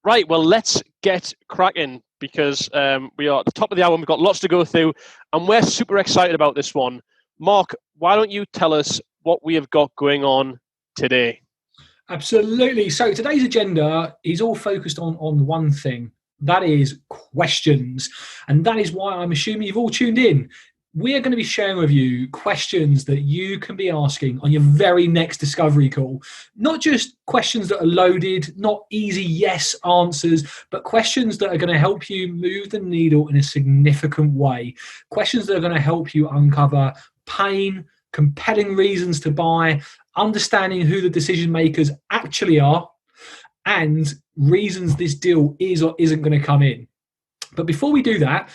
Right, well, let's get cracking because we are at the top of the hour and we've got lots to go through and we're super excited about this one. Mark, why don't you tell us what we have got going on today? Absolutely. So today's agenda is all focused on one thing. That is questions. And that is why I'm assuming you've all tuned in. We are going to be sharing with you questions that you can be asking on your very next discovery call. Not just questions that are loaded, not easy yes answers, but questions that are going to help you move the needle in a significant way. Questions that are going to help you uncover pain, compelling reasons to buy, understanding who the decision makers actually are, and reasons this deal is or isn't going to come in. But before we do that,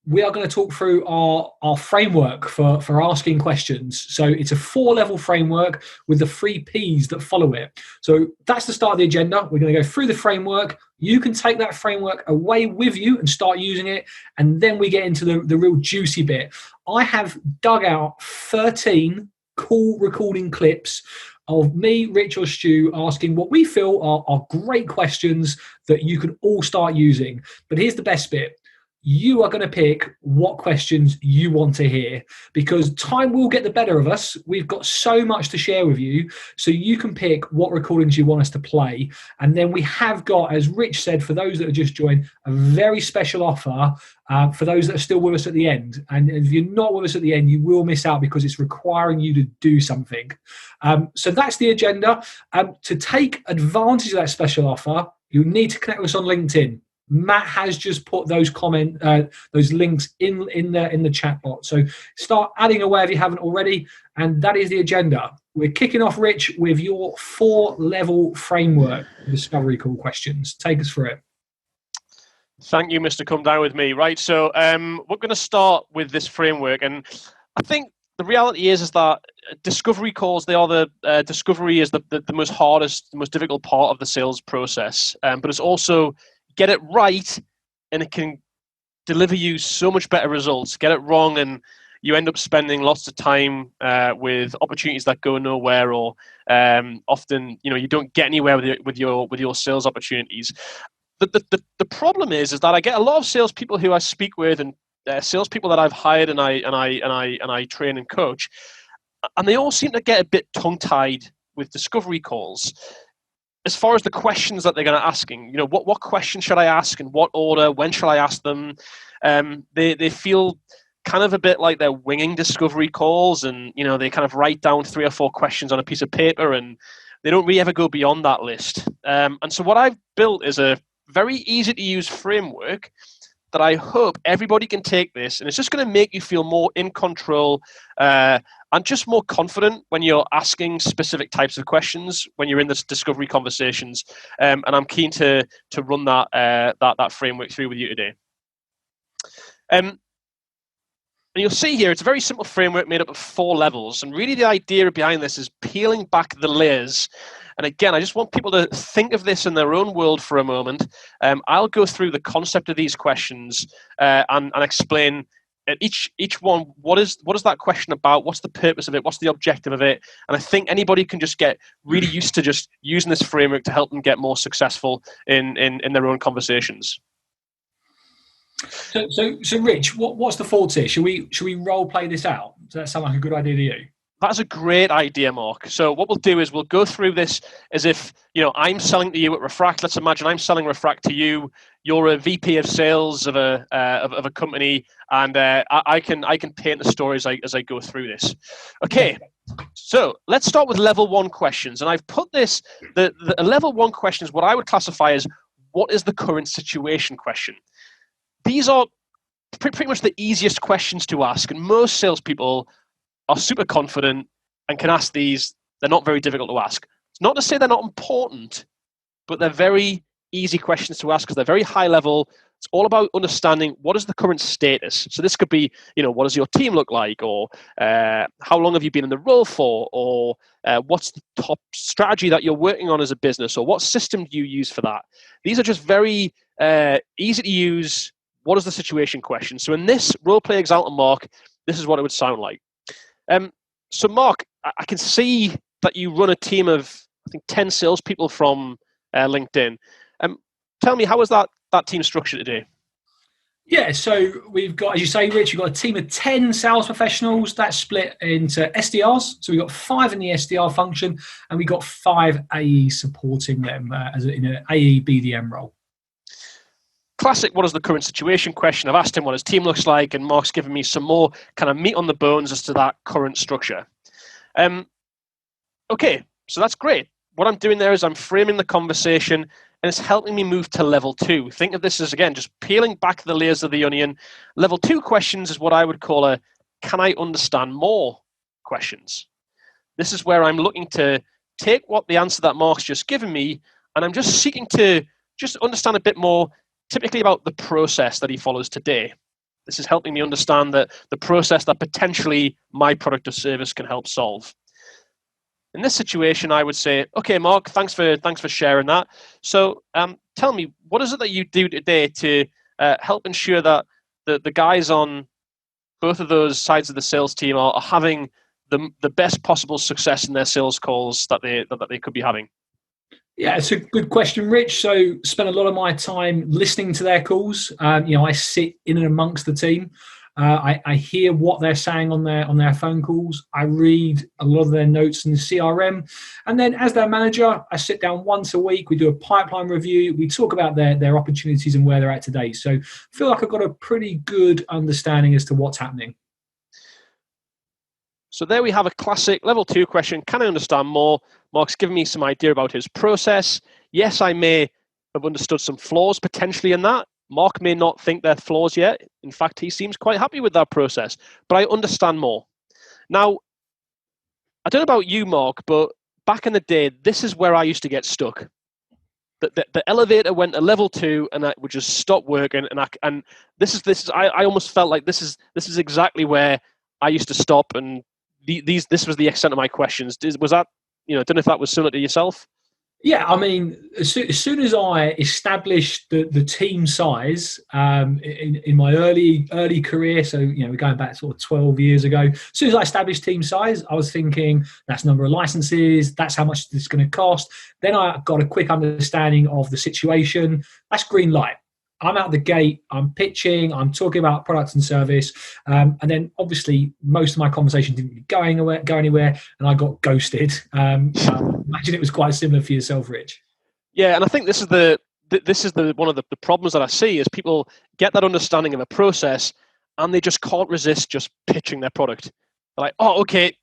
we are going to talk through our framework for asking questions. So it's a 4-level framework with the 3 Ps that follow it. So that's the start of the agenda. We're going to go through the framework. You can take that framework away with you and start using it. And then we get into the real juicy bit. I have dug out 13 cool recording clips of me, Rich, or Stu asking what we feel are great questions that you can all start using. But here's the best bit. You are going to pick what questions you want to hear because time will get the better of us. We've got so much to share with you. So you can pick what recordings you want us to play. And then we have got, as Rich said, for those that have just joined, a very special offer for those that are still with us at the end. And if you're not with us at the end, you will miss out because it's requiring you to do something. So that's the agenda. To take advantage of that special offer, you need to connect with us on LinkedIn. Matt has just put those those links in the chat bot. So start adding away if you haven't already. And that is the agenda. We're kicking off, Rich, with your 4-level framework discovery call questions. Take us through it. Thank you, Mr. Come Down With Me. Right, so we're going to start with this framework. And I think the reality is that discovery calls, they are discovery is the most hardest, the most difficult part of the sales process. But it's also get it right and it can deliver you so much better results. Get it wrong and you end up spending lots of time with opportunities that go nowhere, or often you don't get anywhere with your sales opportunities. The problem is that I get a lot of salespeople who I speak with and salespeople that I've hired and I train and coach, and they all seem to get a bit tongue-tied with discovery calls. As far as the questions that they're going to asking, what questions should I ask, in what order, when shall I ask them? They feel kind of a bit like they're winging discovery calls, and they kind of write down 3 or 4 questions on a piece of paper, and they don't really ever go beyond that list. And so what I've built is a very easy to use framework that I hope everybody can take this, and it's just going to make you feel more in control and just more confident when you're asking specific types of questions when you're in the discovery conversations. And I'm keen to run that framework through with you today. And you'll see here, it's a very simple framework made up of 4 levels. And really the idea behind this is peeling back the layers. And again, I just want people to think of this in their own world for a moment. I'll go through the concept of these questions and explain at each one, what is that question about? What's the purpose of it? What's the objective of it? And I think anybody can just get really used to just using this framework to help them get more successful in their own conversations. So Rich, what's the thoughts here? Should we role play this out? Does that sound like a good idea to you? That's a great idea, Mark. So what we'll do is we'll go through this as if I'm selling to you at Refract. Let's imagine I'm selling Refract to you. You're a VP of sales of a company, and I can paint the story as I go through this. Okay, so let's start with level 1 questions, and I've put this the level 1 question is what I would classify as what is the current situation question. These are pretty much the easiest questions to ask, and most salespeople are super confident and can ask these. They're not very difficult to ask. It's not to say they're not important, but they're very easy questions to ask because they're very high level. It's all about understanding what is the current status. So this could be, what does your team look like, or how long have you been in the role for, or what's the top strategy that you're working on as a business, or what system do you use for that? These are just very easy to use. What is the situation question? So in this role play example, Mark, this is what it would sound like. So Mark, I can see that you run a team of, I think, 10 salespeople from LinkedIn. tell me, how is that team structure today? Yeah, so we've got, as you say, Rich, we've got a team of 10 sales professionals. That's split into SDRs. So we've got 5 in the SDR function, and we've got 5 AE supporting them in an AE BDM role. Classic, what is the current situation question. I've asked him what his team looks like, and Mark's given me some more kind of meat on the bones as to that current structure. Okay, so that's great. What I'm doing there is I'm framing the conversation, and it's helping me move to level 2. Think of this as, again, just peeling back the layers of the onion. Level 2 questions is what I would call a can I understand more questions. This is where I'm looking to take what the answer that Mark's just given me, and I'm just seeking to just understand a bit more, typically about the process that he follows today. This is helping me understand the process that potentially my product or service can help solve. In this situation, I would say, okay, Mark, thanks for sharing that. So tell me, what is it that you do today to help ensure that the guys on both of those sides of the sales team are having the best possible success in their sales calls that they could be having? Yeah, it's a good question, Rich. So, spend a lot of my time listening to their calls. I sit in and amongst the team. I hear what they're saying on their phone calls. I read a lot of their notes in the CRM, and then as their manager, I sit down once a week. We do a pipeline review. We talk about their opportunities and where they're at today. So, I feel like I've got a pretty good understanding as to what's happening. So there we have a classic level 2 question. Can I understand more? Mark's given me some idea about his process. Yes, I may have understood some flaws potentially in that. Mark may not think they're flaws yet. In fact, he seems quite happy with that process, but I understand more. Now, I don't know about you, Mark, but back in the day, this is where I used to get stuck. The elevator went to level 2 and I would just stop working. And this is I almost felt like this is exactly where I used to stop, and this was the extent of my questions. Was that, I don't know if that was similar to yourself? Yeah, I mean, as soon as I established the team size in my early career, so we're going back sort of 12 years ago. As soon as I established team size, I was thinking that's number of licenses, that's how much it's going to cost. Then I got a quick understanding of the situation. That's green light. I'm out the gate, I'm pitching, I'm talking about products and service. And then obviously most of my conversation didn't really go anywhere, and I got ghosted. I imagine it was quite similar for yourself, Rich. Yeah, and I think this is the one of the problems that I see is people get that understanding of a process and they just can't resist just pitching their product. They're like, oh, okay,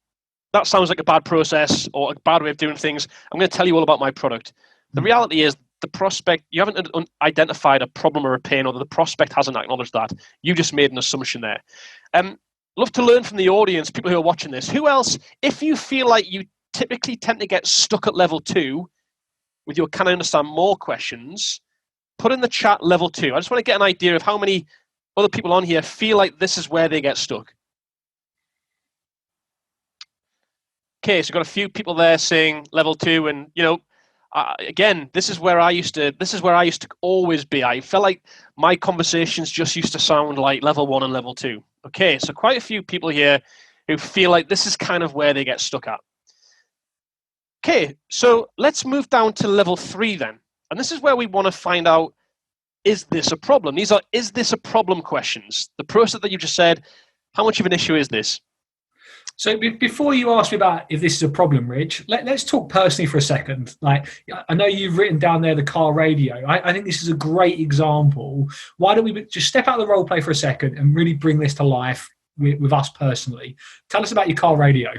that sounds like a bad process or a bad way of doing things. I'm going to tell you all about my product. The reality is the prospect, you haven't identified a problem or a pain, or the prospect hasn't acknowledged that. You just made an assumption there. Love to learn from the audience, people who are watching this. Who else, if you feel like you typically tend to get stuck at level 2 with your can I understand more questions, put in the chat level 2. I just want to get an idea of how many other people on here feel like this is where they get stuck. Okay, so got a few people there saying level 2, and again, this is where I used to always be. I felt like my conversations just used to sound like level 1 and level 2. Okay, so quite a few people here who feel like this is kind of where they get stuck at. Okay, so let's move down to level 3 then. And this is where we want to find out, is this a problem? These are, is this a problem questions. The process that you just said, how much of an issue is this? So before you ask me about if this is a problem, Rich, let's talk personally for a second. Like, I know you've written down there the car radio. I think this is a great example. Why don't we just step out of the role play for a second and really bring this to life with us personally? Tell us about your car radio.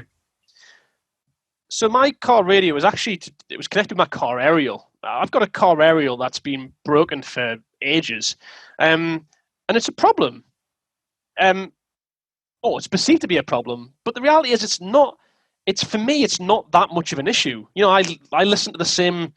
So my car radio was actually, it was connected with my car aerial. I've got a car aerial that's been broken for ages. And it's a problem. It's perceived to be a problem, but the reality is it's not. For me, it's not that much of an issue. I listen to the same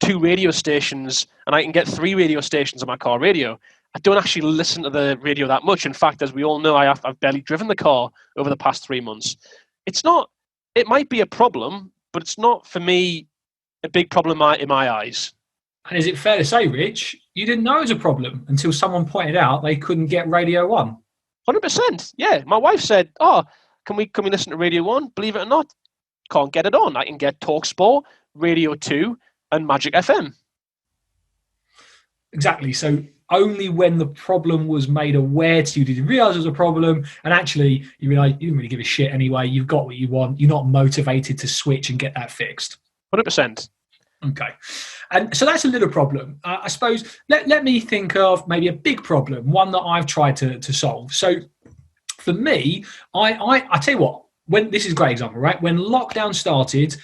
2 radio stations, and I can get 3 radio stations on my car radio. I don't actually listen to the radio that much. In fact, as we all know, I've barely driven the car over the past 3 months. It's not. It might be a problem, but it's not, for me, a big problem in my eyes. And is it fair to say, Rich, you didn't know it was a problem until someone pointed out they couldn't get Radio 1? 100%. Yeah, my wife said, "Oh, can we listen to Radio 1?" Believe it or not, can't get it on. I can get TalkSport, Radio 2, and Magic FM. Exactly. So only when the problem was made aware to you did you realize there was a problem, and actually you realize you didn't really give a shit anyway. You've got what you want. You're not motivated to switch and get that fixed. 100%. Okay. And so that's a little problem. I suppose let me think of maybe a big problem, one that I've tried to solve. So for me, I tell you what, when this is a great example, right? When lockdown started,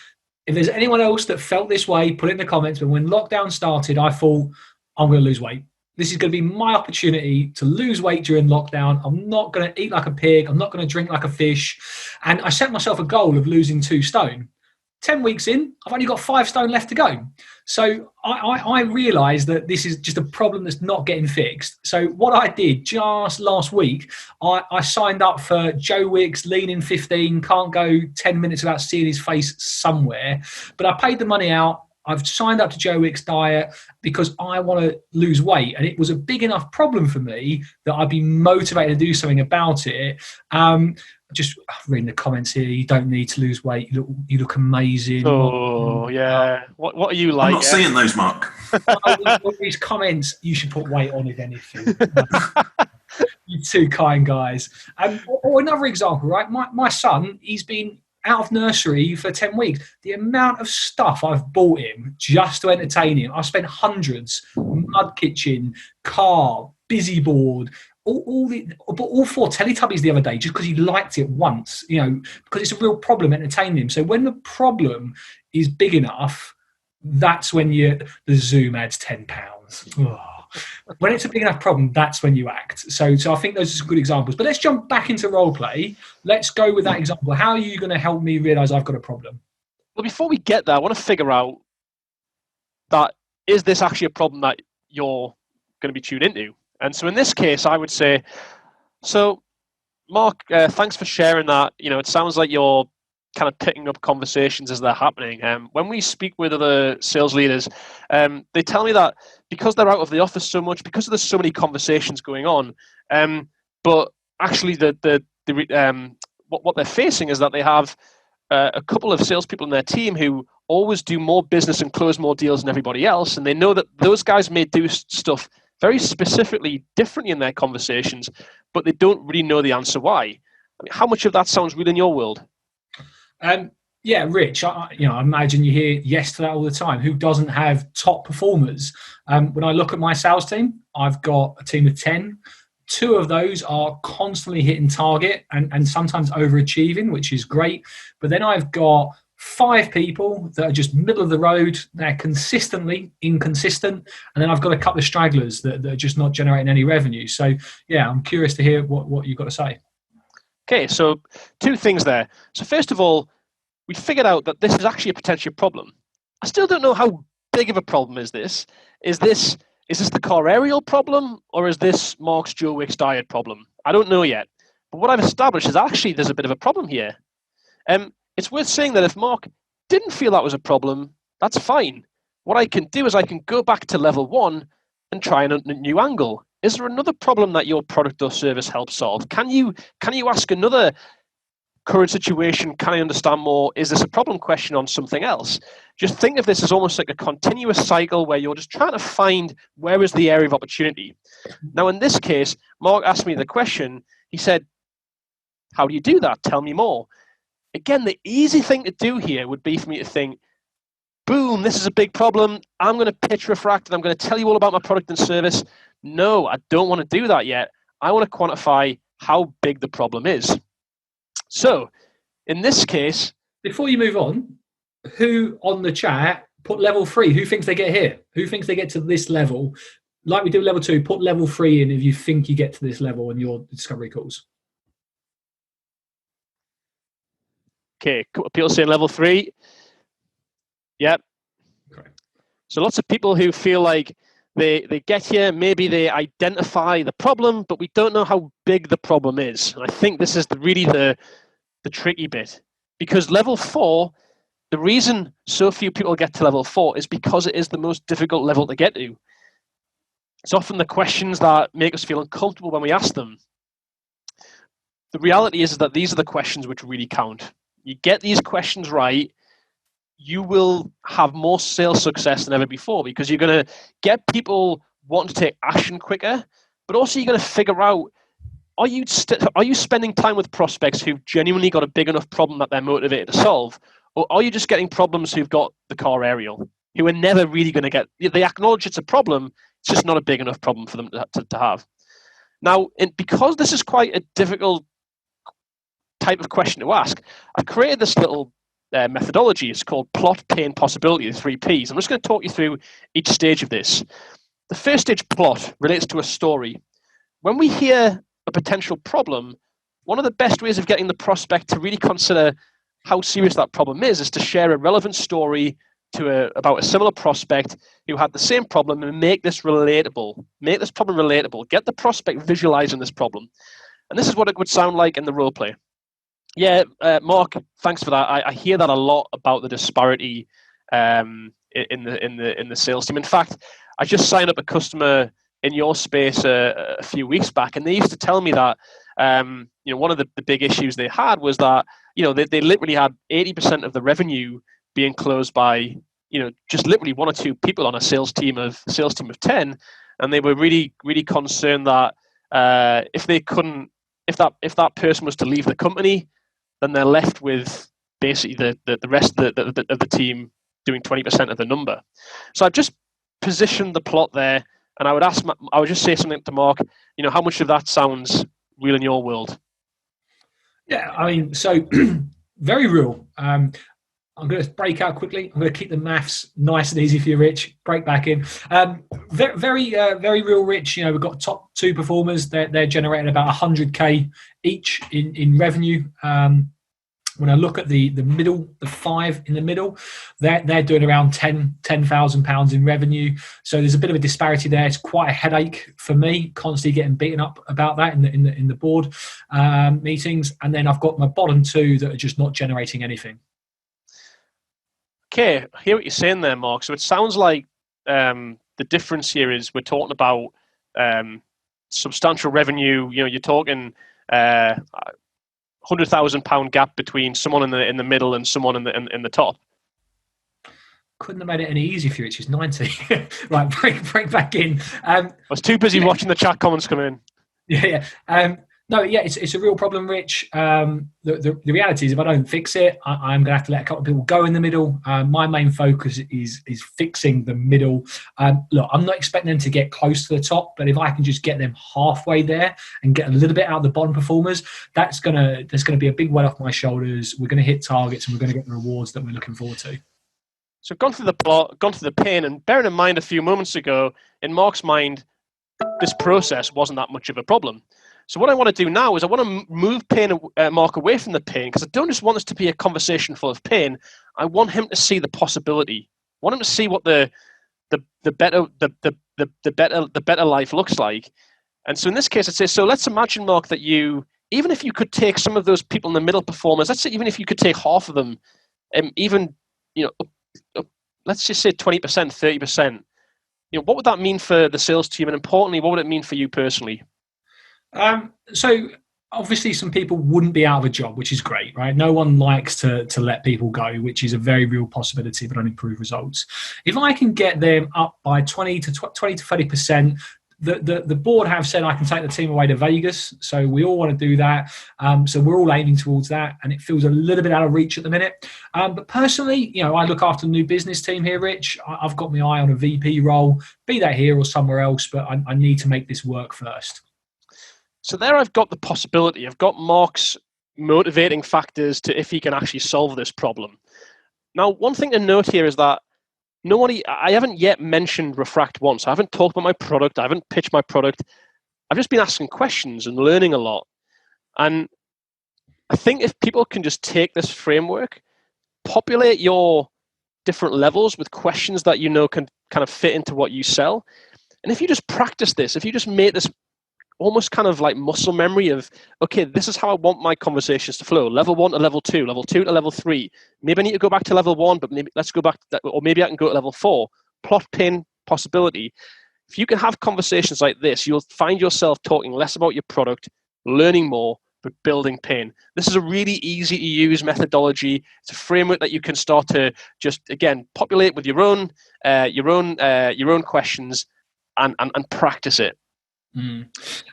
if there's anyone else that felt this way, put it in the comments. But when lockdown started, I thought, I'm going to lose weight. This is going to be my opportunity to lose weight during lockdown. I'm not going to eat like a pig. I'm not going to drink like a fish. And I set myself a goal of losing 2 stone. 10 weeks in, I've only got 5 stone left to go. So I realised that this is just a problem that's not getting fixed. So what I did just last week, I signed up for Joe Wick's Lean in 15, can't go 10 minutes without seeing his face somewhere. But I paid the money out. I've signed up to Joe Wick's diet because I want to lose weight. And it was a big enough problem for me that I'd be motivated to do something about it. Just reading the comments here, you don't need to lose weight. You look amazing. Oh, yeah. What are you like? I'm not seeing those, Mark. These comments, you should put weight on if anything. You're too kind, guys. Or another example, right? My son, he's been out of nursery for 10 weeks. The amount of stuff I've bought him just to entertain him, I've spent hundreds. Mud kitchen, car, busy board, all 4 Teletubbies the other day, just because he liked it once, because it's a real problem entertaining him. So when the problem is big enough, that's when the Zoom adds £10. When it's a big enough problem, that's when you act. So I think those are some good examples. But let's jump back into role play. Let's go with that example. How are you going to help me realize I've got a problem? Well, before we get there, I want to figure out that, is this actually a problem that you're going to be tuned into? And so in this case, I would say, so Mark, thanks for sharing that. It sounds like you're kind of picking up conversations as they're happening. When we speak with other sales leaders, they tell me that because they're out of the office so much, because there's so many conversations going on, but actually what they're facing is that they have a couple of salespeople in their team who always do more business and close more deals than everybody else, and they know that those guys may do stuff very specifically differently in their conversations, but they don't really know the answer why. I mean, how much of that sounds real in your world? Yeah, Rich, I imagine you hear yes to that all the time. Who doesn't have top performers? When I look at my sales team, I've got a team of 10. 2 of those are constantly hitting target and sometimes overachieving, which is great. But then I've got 5 people that are just middle of the road. They're consistently inconsistent. And then I've got a couple of stragglers that are just not generating any revenue. So, yeah, I'm curious to hear what you've got to say. Okay, so 2 things there. So first of all, we figured out that this is actually a potential problem. I still don't know how big of a problem is this. Is this the car aerial problem, or is this Mark's Joe Wick's diet problem? I don't know yet. But what I've established is actually there's a bit of a problem here. It's worth saying that if Mark didn't feel that was a problem, that's fine. What I can do is I can go back to level 1 and try a new angle. Is there another problem that your product or service helps solve? Can you ask another current situation? Can I understand more? Is this a problem question on something else? Just think of this as almost like a continuous cycle where you're just trying to find where is the area of opportunity. Now, in this case, Mark asked me the question. He said, how do you do that? Tell me more. Again, the easy thing to do here would be for me to think, boom, this is a big problem. I'm going to pitch Refract and I'm going to tell you all about my product and service. No, I don't want to do that yet. I want to quantify how big the problem is. So, in this case... Before you move on, who on the chat put level 3? Who thinks they get here? Who thinks they get to this level? Like we do level 2, put level 3 in if you think you get to this level in your discovery calls. Okay, people saying level 3. Yep. Okay. So lots of people who feel like they get here, maybe they identify the problem, but we don't know how big the problem is. And I think this is really the tricky bit. Because level 4, the reason so few people get to level 4 is because it is the most difficult level to get to. It's often the questions that make us feel uncomfortable when we ask them. The reality is that these are the questions which really count. You get these questions right, you will have more sales success than ever before, because you're going to get people wanting to take action quicker, but also you're going to figure out, are you spending time with prospects who've genuinely got a big enough problem that they're motivated to solve? Or are you just getting problems who've got the car aerial, who are never really going to get, they acknowledge it's a problem, it's just not a big enough problem for them to have. Now, because this is quite a difficult type of question to ask, I've created this little methodology. It's called plot, pain, possibility, the 3 Ps. I'm just going to talk you through each stage of this. The first stage, plot, relates to a story. When we hear a potential problem, one of the best ways of getting the prospect to really consider how serious that problem is to share a relevant story about a similar prospect who had the same problem and make this relatable. Make this problem relatable. Get the prospect visualizing this problem. And this is what it would sound like in the role play. Yeah, Mark, thanks for that. I hear that a lot about the disparity in the sales team. In fact, I just signed up a customer in your space a few weeks back, and they used to tell me that one of the big issues they had was that they literally had 80% of the revenue being closed by just literally 1 or 2 people on a sales team of 10, and they were really concerned that if that person was to leave the company, then they're left with basically the rest of the team doing 20% of the number. So I've just positioned the plot there, and I would just say something to Mark. How much of that sounds real in your world? Yeah, I mean, so very real. I'm going to break out quickly. I'm going to keep the maths nice and easy for you, Rich. Break back in. Very real, Rich. We've got top 2 performers. They're generating about 100K each in revenue. When I look at the middle, the 5 in the middle, they're doing around £10,000 in revenue. So there's a bit of a disparity there. It's quite a headache for me, constantly getting beaten up about that in the board meetings. And then I've got my bottom 2 that are just not generating anything. Okay, I hear what you're saying there, Mark. So it sounds like the difference here is we're talking about substantial revenue. You're talking £100,000 gap between someone in the middle and someone in the top. Couldn't have made it any easier for you. It's 90. Right, break back in. I was too busy watching the chat comments come in. Yeah. No, yeah, it's a real problem, Rich. The reality is, if I don't fix it, I'm going to have to let a couple of people go in the middle. My main focus is fixing the middle. Look, I'm not expecting them to get close to the top, but if I can just get them halfway there and get a little bit out of the bottom performers, there's going to be a big weight off my shoulders. We're going to hit targets, and we're going to get the rewards that we're looking forward to. So I've gone through the plot, gone through the pain, and bearing in mind a few moments ago, in Mark's mind, this process wasn't that much of a problem. So what I want to do now is I want to move Mark away from the pain, because I don't just want this to be a conversation full of pain. I want him to see the possibility. I want him to see what the better life looks like. And so in this case, I'd say, so let's imagine, Mark, that even if you could take some of those people in the middle performers, let's say even if you could take half of them, let's just say 20%, 30%. What would that mean for the sales team, and importantly, what would it mean for you personally? So obviously some people wouldn't be out of a job, which is great, right? No one likes to let people go, which is a very real possibility, but on improved results. If I can get them up by 20 to 30%, the board have said I can take the team away to Vegas. So we all want to do that. So we're all aiming towards that, and it feels a little bit out of reach at the minute. But personally, I look after the new business team here, Rich. I've got my eye on a VP role, be that here or somewhere else, but I need to make this work first. So there I've got the possibility. I've got Mark's motivating factors to if he can actually solve this problem. Now, one thing to note here is that I haven't yet mentioned Refract once. I haven't talked about my product. I haven't pitched my product. I've just been asking questions and learning a lot. And I think if people can just take this framework, populate your different levels with questions that can kind of fit into what you sell. And if you just practice this, if you just make this almost kind of like muscle memory of, okay, this is how I want my conversations to flow. Level 1 to level 2 to level 3. Maybe I need to go back to level 1, but maybe let's go back to that, or maybe I can go to level 4. Plot, pain, possibility. If you can have conversations like this, you'll find yourself talking less about your product, learning more, but building pain. This is a really easy to use methodology. It's a framework that you can start to just, again, populate with your own questions. and practice it.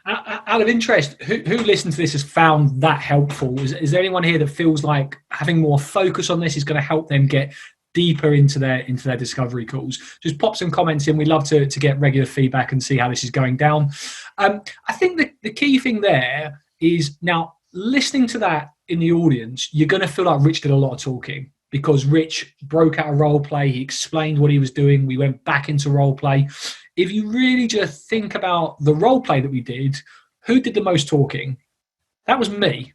Out of interest, who listened to this has found that helpful? Is there anyone here that feels like having more focus on this is going to help them get deeper into their discovery calls? Just pop some comments in. We'd love to get regular feedback and see how this is going down. I think the key thing there is, now listening to that in the audience, you're going to feel like Rich did a lot of talking, because Rich broke out a role play. He explained what he was doing. We went back into role play. If you really just think about the role play that we did, who did the most talking? That was me.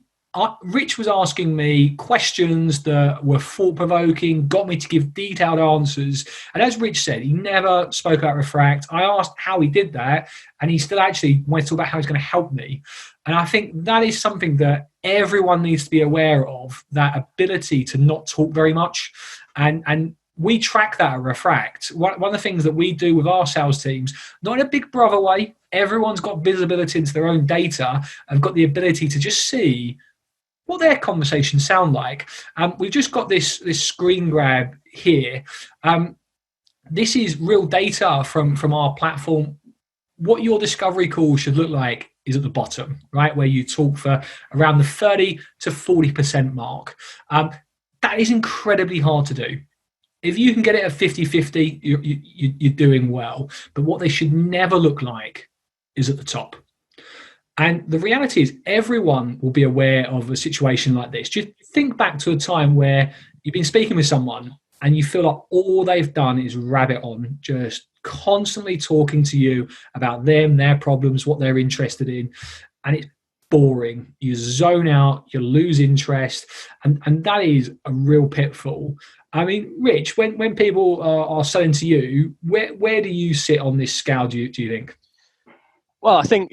Rich was asking me questions that were thought-provoking, got me to give detailed answers. And as Rich said, he never spoke about Refract. I asked how he did that, and he still actually wanted to talk about how he's going to help me. And I think that is something that everyone needs to be aware of, that ability to not talk very much. And we track that at Refract. One of the things that we do with our sales teams, not in a big brother way, everyone's got visibility into their own data and got the ability to just see what their conversations sound like. We've just got this screen grab here. This is real data from our platform. What your discovery call should look like is at the bottom, right, where you talk for around the 30 to 40% mark. That is incredibly hard to do. If you can get it at 50-50, you're doing well. But what they should never look like is at the top. And the reality is, everyone will be aware of a situation like this. Just think back to a time where you've been speaking with someone and you feel like all they've done is rabbit on, just constantly talking to you about them, their problems, what they're interested in. And it's boring. You zone out, you lose interest. And that is a real pitfall. I mean, Rich, when people are selling to you, where do you sit on this scale, do you think? Well, I think,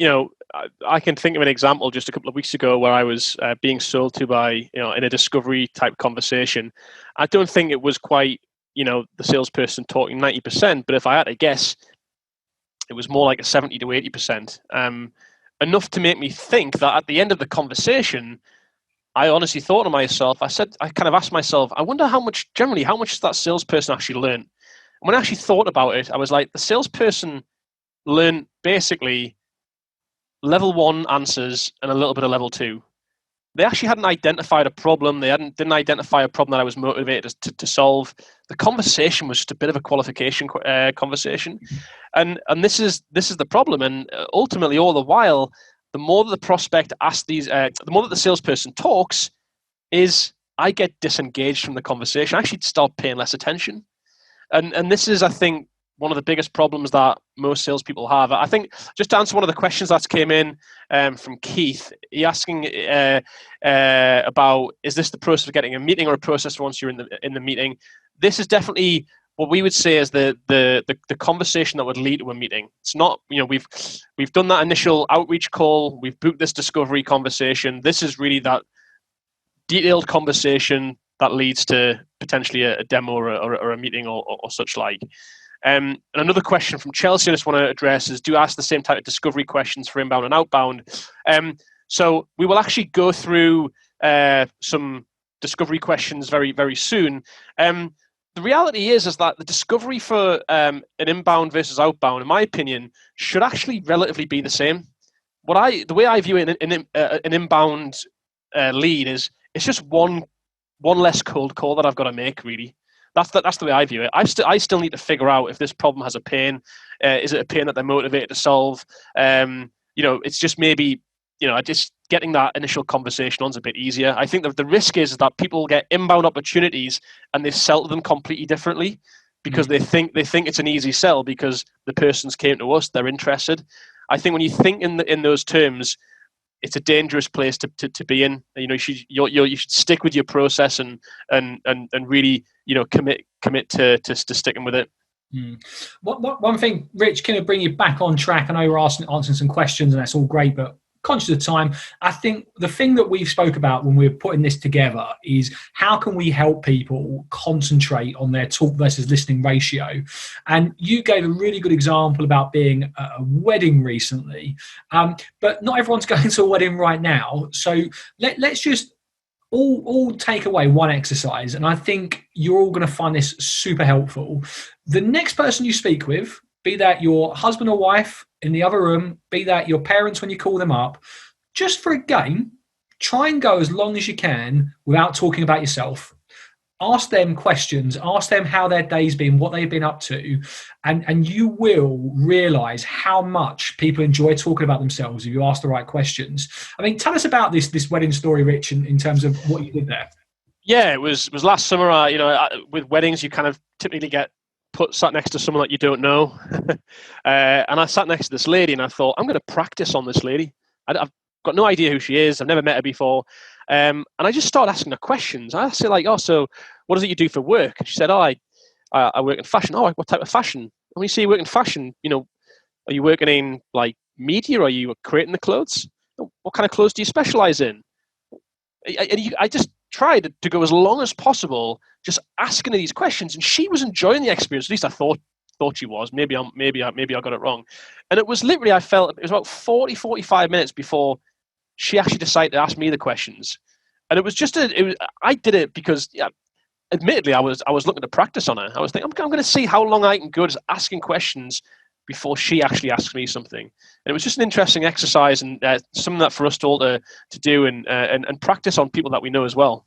I can think of an example just a couple of weeks ago where I was being sold to by, in a discovery type conversation. I don't think it was quite, the salesperson talking 90%, but if I had to guess, it was more like a 70 to 80%. Enough to make me think that at the end of the conversation, I honestly thought to myself, I kind of asked myself, I wonder how much does that salesperson actually learn? And when I actually thought about it, I was like, the salesperson learned basically level 1 answers and a little bit of level 2. They actually hadn't identified a problem. They didn't identify a problem that I was motivated to solve. The conversation was just a bit of a qualification conversation, and this is the problem. And ultimately, all the while, the more that the prospect asks the more that the salesperson talks, is I get disengaged from the conversation. I actually start paying less attention, and this is, I think, one of the biggest problems that most salespeople have. I think, just to answer one of the questions that came in from Keith, he asking about, is this the process of getting a meeting or a process once you're in the meeting? This is definitely what we would say is the conversation that would lead to a meeting. It's not, we've done that initial outreach call, we've booked this discovery conversation. This is really that detailed conversation that leads to potentially a demo or a meeting or such like. And another question from Chelsea I just want to address is, do you ask the same type of discovery questions for inbound and outbound? So we will actually go through some discovery questions very, very soon. The reality is that the discovery for an inbound versus outbound, in my opinion, should actually relatively be the same. The way I view an inbound lead is, it's just one less cold call that I've got to make, really. That's the way I view it. I still need to figure out if this problem has a pain. Is it a pain that they're motivated to solve? It's just maybe, just getting that initial conversation on's a bit easier. I think that the risk is that people get inbound opportunities and they sell to them completely differently because they think it's an easy sell because the person's came to us, they're interested. I think when you think in those terms, it's a dangerous place to be in. You should stick with your process and really commit to sticking with it. One thing, Rich, can I bring you back on track? I know we're answering some questions and that's all great, but conscious of time, I think the thing that we've spoke about when we're putting this together is how can we help people concentrate on their talk versus listening ratio. And you gave a really good example about being at a wedding recently, but not everyone's going to a wedding right now. So let's just all take away one exercise, and I think you're all going to find this super helpful. The next person you speak with, be that your husband or wife in the other room, be that your parents when you call them up, just for a game, try and go as long as you can without talking about yourself. Ask them questions, ask them how their day's been, what they've been up to, and you will realize how much people enjoy talking about themselves if you ask the right questions. I mean, tell us about this wedding story, Rich, in terms of what you did there. Yeah, it was last summer. With weddings, you kind of typically get sat next to someone that you don't know. And I sat next to this lady and I thought, I'm going to practice on this lady. I've got no idea who she is. I've never met her before. And I just started asking her questions. I asked her like, oh, so what is it you do for work? And she said, oh, I work in fashion. Oh, what type of fashion? And when you say you work in fashion, are you working in like media? Or are you creating the clothes? What kind of clothes do you specialize in? I just tried to go as long as possible, just asking her these questions, and she was enjoying the experience. At least I thought she was. Maybe I got it wrong. And it was literally, I felt it was about 45 minutes before she actually decided to ask me the questions. And it was just I did it because, yeah, admittedly, I was looking to practice on her. I was thinking, I'm going to see how long I can go just asking questions before she actually asks me something. And it was just an interesting exercise and something that for us all to do and practice on people that we know as well.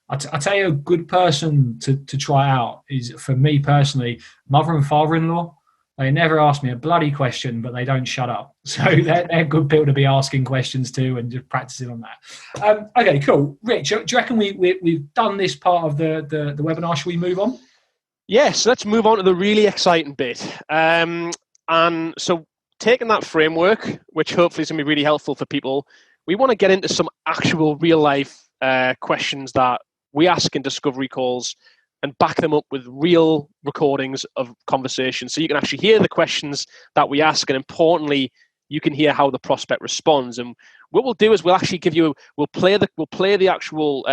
I'll tell you, a good person to try out is, for me personally, mother and father-in-law. They never ask me a bloody question, but they don't shut up. So they're good people to be asking questions to and just practicing on that. Okay, cool. Rich, do you reckon we've done this part of the webinar? Shall we move on? Yes, let's move on to the really exciting bit. And so taking that framework, which hopefully is going to be really helpful for people, we want to get into some actual real-life questions that we ask in discovery calls and back them up with real recordings of conversations. So you can actually hear the questions that we ask, and importantly, you can hear how the prospect responds. And what we'll do is we'll actually we'll play the actual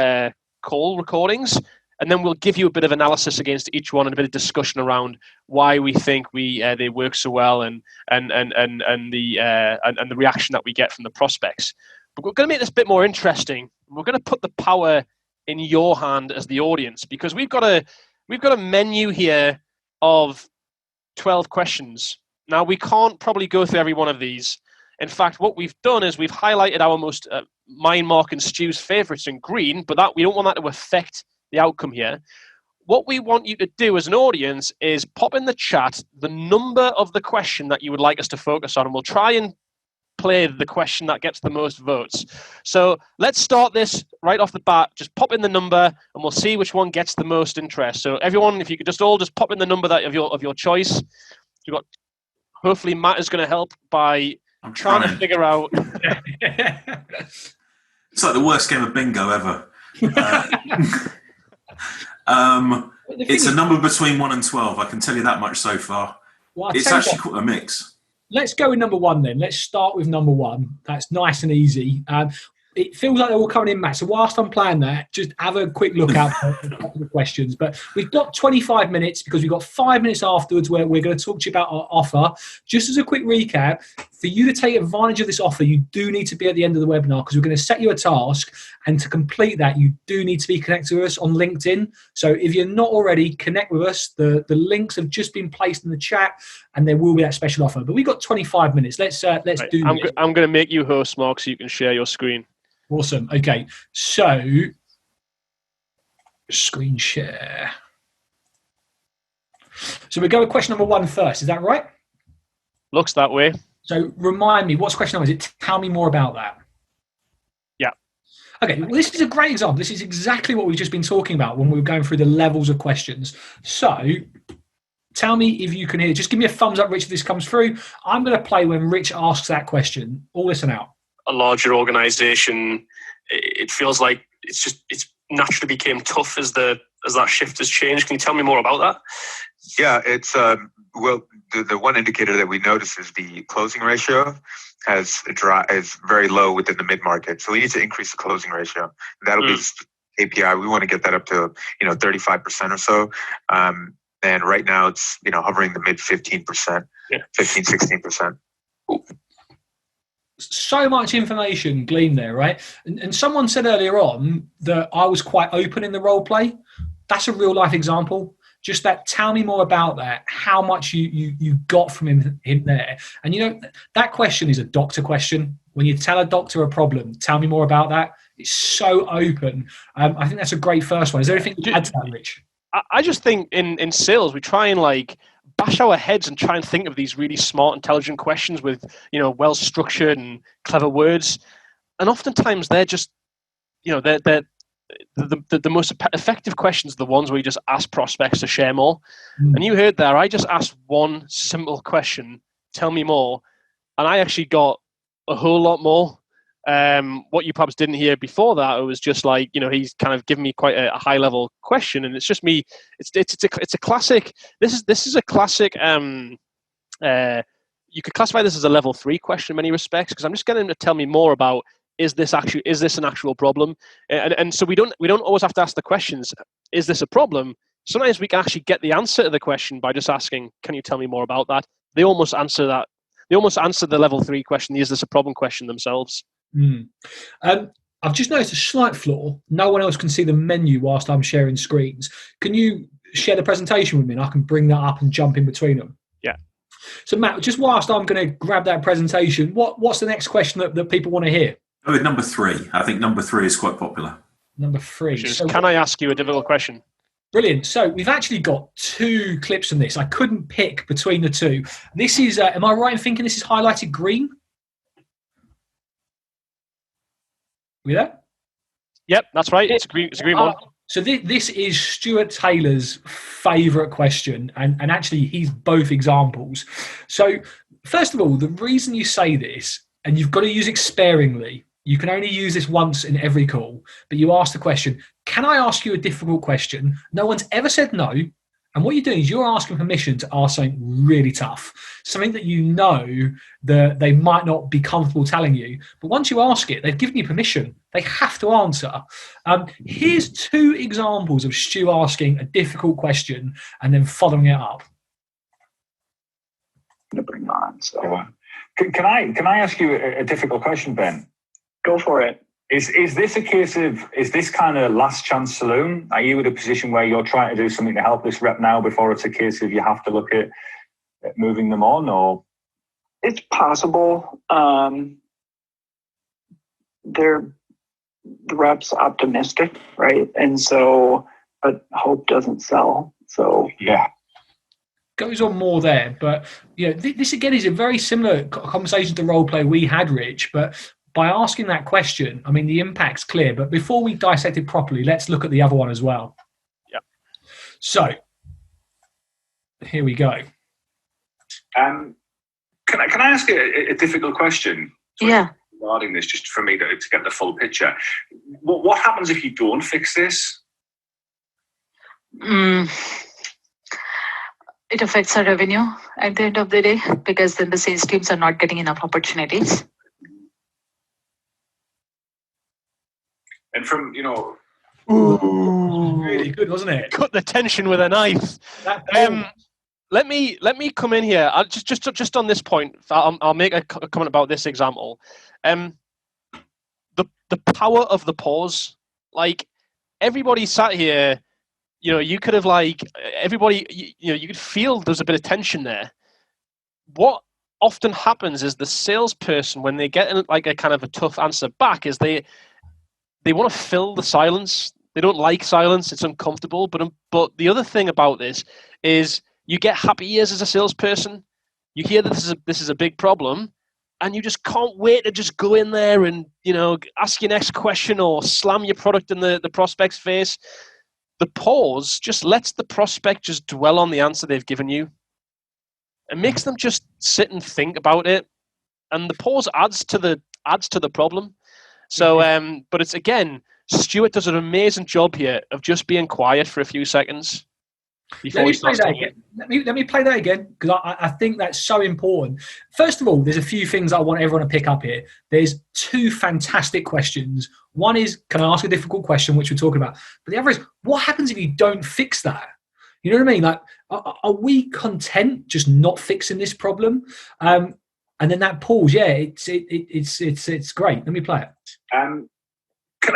call recordings, and then we'll give you a bit of analysis against each one and a bit of discussion around why we think they work so well and the reaction that we get from the prospects. But we're going to make this a bit more interesting. We're going to put the power in your hand as the audience, because we've got a menu here of 12 questions. Now, we can't probably go through every one of these. In fact, what we've done is we've highlighted our most mine, Mark, and Stu's favorites in green, but that we don't want that to affect the outcome here. What we want you to do as an audience is pop in the chat the number of the question that you would like us to focus on, and we'll try and play the question that gets the most votes. So let's start this right off the bat. Just pop in the number and we'll see which one gets the most interest. So everyone, if you could just pop in the number that of your choice. You've got, hopefully Matt is going to help by trying to figure out. It's like the worst game of bingo ever. It's a number between 1 and 12. I can tell you that much so far. Well, it's actually quite a mix. Let's go with number one then. Let's start with number one. That's nice and easy. It feels like they're all coming in, Matt. So whilst I'm playing that, just have a quick look out for a couple of questions. But we've got 25 minutes because we've got 5 minutes afterwards where we're going to talk to you about our offer. Just as a quick recap, for you to take advantage of this offer, you do need to be at the end of the webinar because we're going to set you a task. And to complete that, you do need to be connected with us on LinkedIn. So if you're not already, connect with us. The links have just been placed in the chat and there will be that special offer. But we've got 25 minutes. Let's do this. I'm going to make you host, Mark, so you can share your screen. Awesome. Okay, so screen share. So we go with question number one first. Is that right? Looks that way. So remind me, what's question number? Is it? Tell me more about that. Yeah. Okay, well, this is a great example. This is exactly what we've just been talking about when we were going through the levels of questions. So tell me if you can hear. Just give me a thumbs up, Rich, if this comes through. I'm going to play when Rich asks that question. All listen out. A larger organization, it feels like it's naturally became tough as that shift has changed. Can you tell me more about that? Yeah, it's well, the one indicator that we notice is the closing ratio is very low within the mid-market. So we need to increase the closing ratio. That'll be the KPI. We want to get that up to 35% or so. And right now it's hovering the mid 15%, 15-16%. So much information gleaned there, right? And someone said earlier on that I was quite open in the role play. That's a real life example. just that, tell me more about that, how much you got from him there. And, you know, that question is a doctor question. When you tell a doctor a problem, tell me more about that. It's so open. I think that's a great first one. Is there anything to add to that, Rich? I just think in sales, we try and like bash our heads and try and think of these really smart, intelligent questions with, you know, well-structured and clever words. And oftentimes they're just, you know, they're the most effective questions are the ones where you just ask prospects to share more. And you heard there, I just asked one simple question, tell me more. And I actually got a whole lot more. What you perhaps didn't hear before that, it was just like, you know, he's kind of given me quite a high level question, and it's just me. It's a classic. This is a classic. You could classify this as a level 3 question in many respects, because I'm just getting him to tell me more about, is this an actual problem? And so we don't always have to ask the questions, is this a problem? Sometimes we can actually get the answer to the question by just asking, can you tell me more about that? They almost answer that. They almost answer the level 3 question, the is this a problem question themselves. I've just noticed a slight flaw. No one else can see the menu whilst I'm sharing screens. Can you share the presentation with me, and I can bring that up and jump in between them? Yeah. So Matt, just whilst I'm going to grab that presentation, what's the next question that people want to hear? Oh, number 3. I think number 3 is quite popular. Number 3. So can I ask you a difficult question? Brilliant. So we've actually got 2 clips from this. I couldn't pick between the 2. This is, am I right in thinking this is highlighted green? We there? Yep, that's right. It's a green one. So this is Stuart Taylor's favourite question, and actually he's both examples. So first of all, the reason you say this, and you've got to use it sparingly, you can only use this once in every call, but you ask the question, can I ask you a difficult question? No one's ever said no. And what you're doing is you're asking permission to ask something really tough, something that you know that they might not be comfortable telling you. But once you ask it, they've given you permission. They have to answer. Here's 2 examples of Stu asking a difficult question and then following it up. To bring on. So, can I ask you a difficult question, Ben? Go for it. Is this a case of, is this kind of last chance saloon? Are you in a position where you're trying to do something to help this rep now before it's a case of you have to look at moving them on, or? It's possible. The rep's optimistic, right? And so, but hope doesn't sell. So yeah. Goes on more there, but you know, this again is a very similar conversation to role play we had, Rich, but by asking that question, I mean, the impact's clear, but before we dissect it properly, let's look at the other one as well. Yeah. So, here we go. Can I ask a difficult question? Yeah. Regarding this, just for me to get the full picture. What happens if you don't fix this? It affects our revenue at the end of the day, because then the sales teams are not getting enough opportunities. And from, you know... Ooh, really good, wasn't it? Cut the tension with a knife. Let me come in here. I'll just on this point, I'll make a comment about this example. The power of the pause. Like, everybody sat here, you know, you could have everybody, you know, you could feel there's a bit of tension there. What often happens is the salesperson, when they get like a kind of a tough answer back, is they want to fill the silence. They don't like silence. It's uncomfortable. But the other thing about this is you get happy ears as a salesperson. You hear that this is a big problem, and you just can't wait to just go in there and, you know, ask your next question or slam your product in the prospect's face. The pause just lets the prospect just dwell on the answer they've given you. It makes them just sit and think about it, and the pause adds to the problem. So, but it's, again, Stuart does an amazing job here of just being quiet for a few seconds before he starts talking. Let me play that again, because I think that's so important. First of all, there's a few things I want everyone to pick up here. There's 2 fantastic questions. One is, can I ask a difficult question, which we're talking about? But the other is, what happens if you don't fix that? You know what I mean? Like, are we content just not fixing this problem? And then that pause, yeah, it's great. Let me play it. Can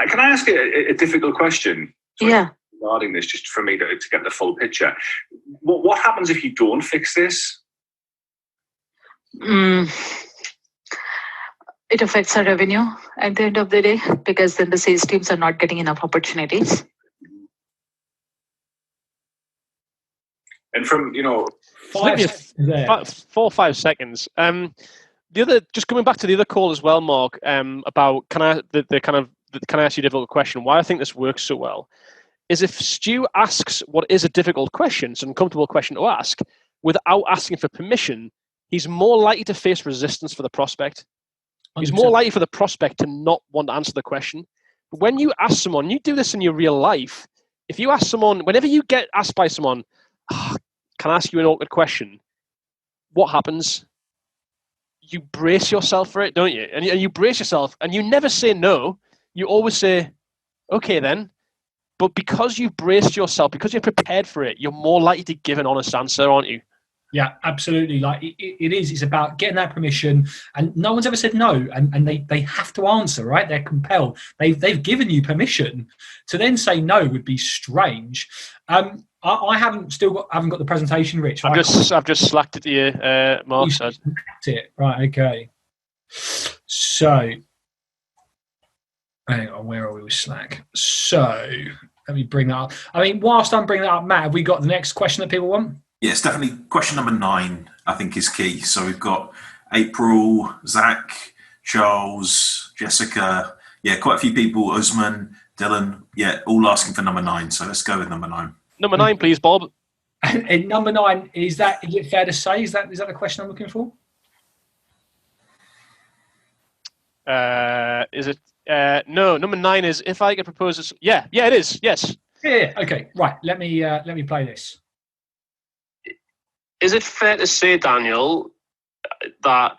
I ask a difficult question? Yeah. regarding this, just for me to get the full picture. What happens if you don't fix this? It affects our revenue at the end of the day, because then the sales teams are not getting enough opportunities. And from, 4 or 5 seconds. The other, just coming back to the other call as well, Mark, about can I ask you a difficult question? Why I think this works so well is if Stu asks what is a difficult question, it's an uncomfortable question to ask, without asking for permission, he's more likely to face resistance for the prospect. 100%. He's more likely for the prospect to not want to answer the question. But when you ask someone, you do this in your real life. If you ask someone, whenever you get asked by someone, can I ask you an awkward question? What happens? You brace yourself for it, don't you? And you brace yourself, and you never say no. You always say, okay then. But because you've braced yourself, because you're prepared for it, you're more likely to give an honest answer, aren't you? Yeah, absolutely. Like it is. It's about getting that permission, and no one's ever said no, and they have to answer, right? They're compelled. They've given you permission. To then say no would be strange. I haven't got the presentation, Rich. I've just slacked it to you, Mark. It right, okay. So, hang on, where are we with Slack? So, let me bring that up. I mean, whilst I'm bringing that up, Matt, have we got the next question that people want? Yes, definitely. Question number 9, I think, is key. So we've got April, Zach, Charles, Jessica. Yeah, quite a few people. Usman, Dylan. Yeah, all asking for number 9. So let's go with number 9. Number 9, please, Bob. And number 9, is it fair to say? Is that the question I'm looking for? Is it? No, number 9 is if I could propose this. Yeah, it is. Yes. Yeah. Okay. Right. Let me play this. Is it fair to say, Daniel, that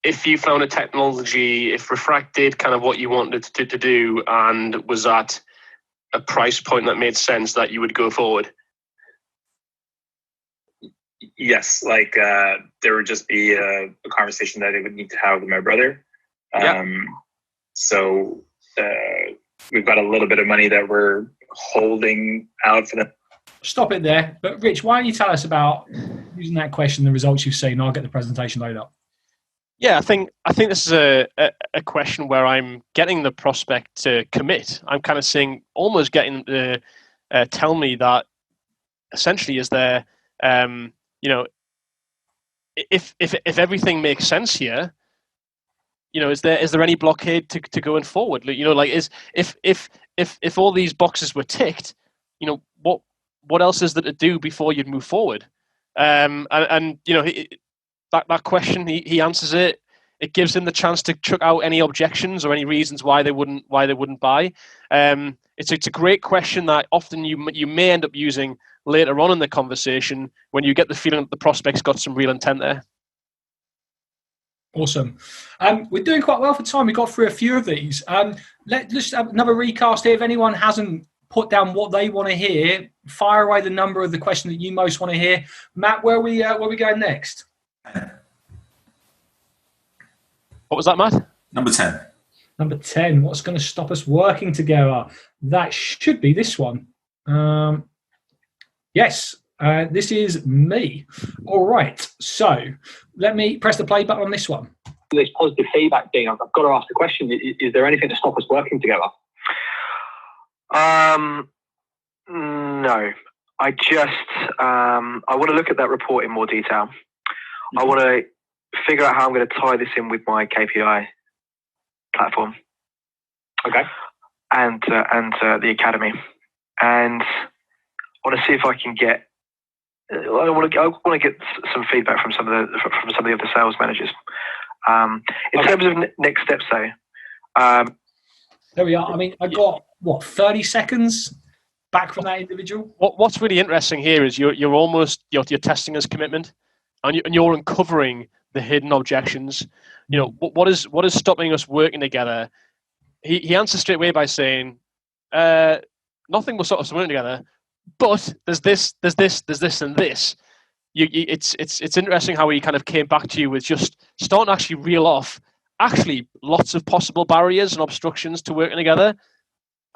if you found a technology, if Refract did kind of what you wanted to do and was at a price point that made sense, that you would go forward? Yes, there would just be a conversation that I would need to have with my brother. So we've got a little bit of money that we're holding out for them. Stop it there. But Rich, why don't you tell us about using that question, the results you've seen? I'll get the presentation loaded up. Yeah, I think this is a question where I'm getting the prospect to commit. I'm kind of saying, almost getting to tell me that essentially is there, if everything makes sense here, is there any blockade to going forward? If all these boxes were ticked, what else is there to do before you'd move forward? That question, he answers it. It gives him the chance to chuck out any objections or any reasons why they wouldn't buy. It's a great question that often you may end up using later on in the conversation when you get the feeling that the prospect's got some real intent there. Awesome. We're doing quite well for time. We got through a few of these. Let's have another recast here. If anyone hasn't put down what they want to hear, fire away the number of the question that you most want to hear. Matt, where are we going next? What was that, Matt? Number 10. Number 10. What's going to stop us working together? That should be this one. Yes, this is me. All right. So let me press the play button on this one. This positive feedback thing, I've got to ask the question, is there anything to stop us working together? No. I want to look at that report in more detail. I want to figure out how I'm going to tie this in with my KPI platform. Okay. And the academy. And I want to see if I can get. I want to get some feedback from some of the other sales managers. In terms of next steps, though. There we are. I mean, I got 30 seconds back from that individual. What's really interesting here is you're testing his commitment, and you're uncovering the hidden objections. What is stopping us working together? He answers straight away by saying, nothing will stop us working together, but there's this, and this. It's interesting how he kind of came back to you with just starting to actually reel off actually lots of possible barriers and obstructions to working together.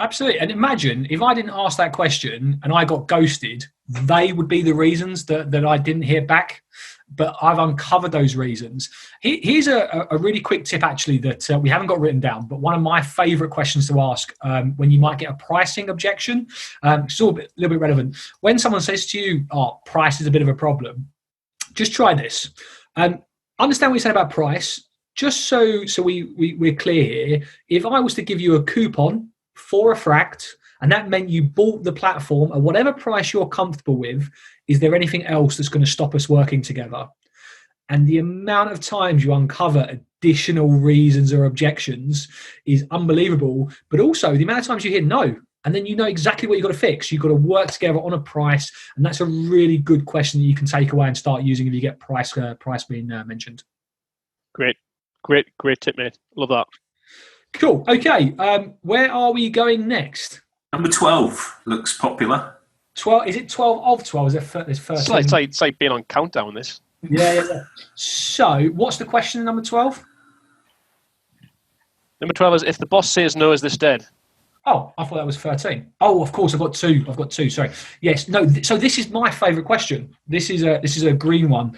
Absolutely. And imagine if I didn't ask that question and I got ghosted, they would be the reasons that I didn't hear back. But I've uncovered those reasons. Here's a really quick tip, actually, that we haven't got written down, but one of my favorite questions to ask when you might get a pricing objection. It's all a little bit relevant. When someone says to you, oh, price is a bit of a problem, just try this. Understand what you said about price. Just so we're clear here, if I was to give you a coupon for Refract, and that meant you bought the platform at whatever price you're comfortable with, is there anything else that's going to stop us working together? And the amount of times you uncover additional reasons or objections is unbelievable. But also the amount of times you hear no, and then you know exactly what you've got to fix. You've got to work together on a price, and that's a really good question that you can take away and start using if you get price being mentioned. Great tip, mate. Love that. Cool. Okay, where are we going next? Number 12 looks popular. 12? Is it 12 of 12? Is there 13? It's like being on countdown, this. Yeah. So, what's the question, number 12? Number 12 is, if the boss says no, is this dead? Oh, I thought that was 13. Oh, of course, I've got two. Sorry. Yes. No. So this is my favourite question. This is a green one.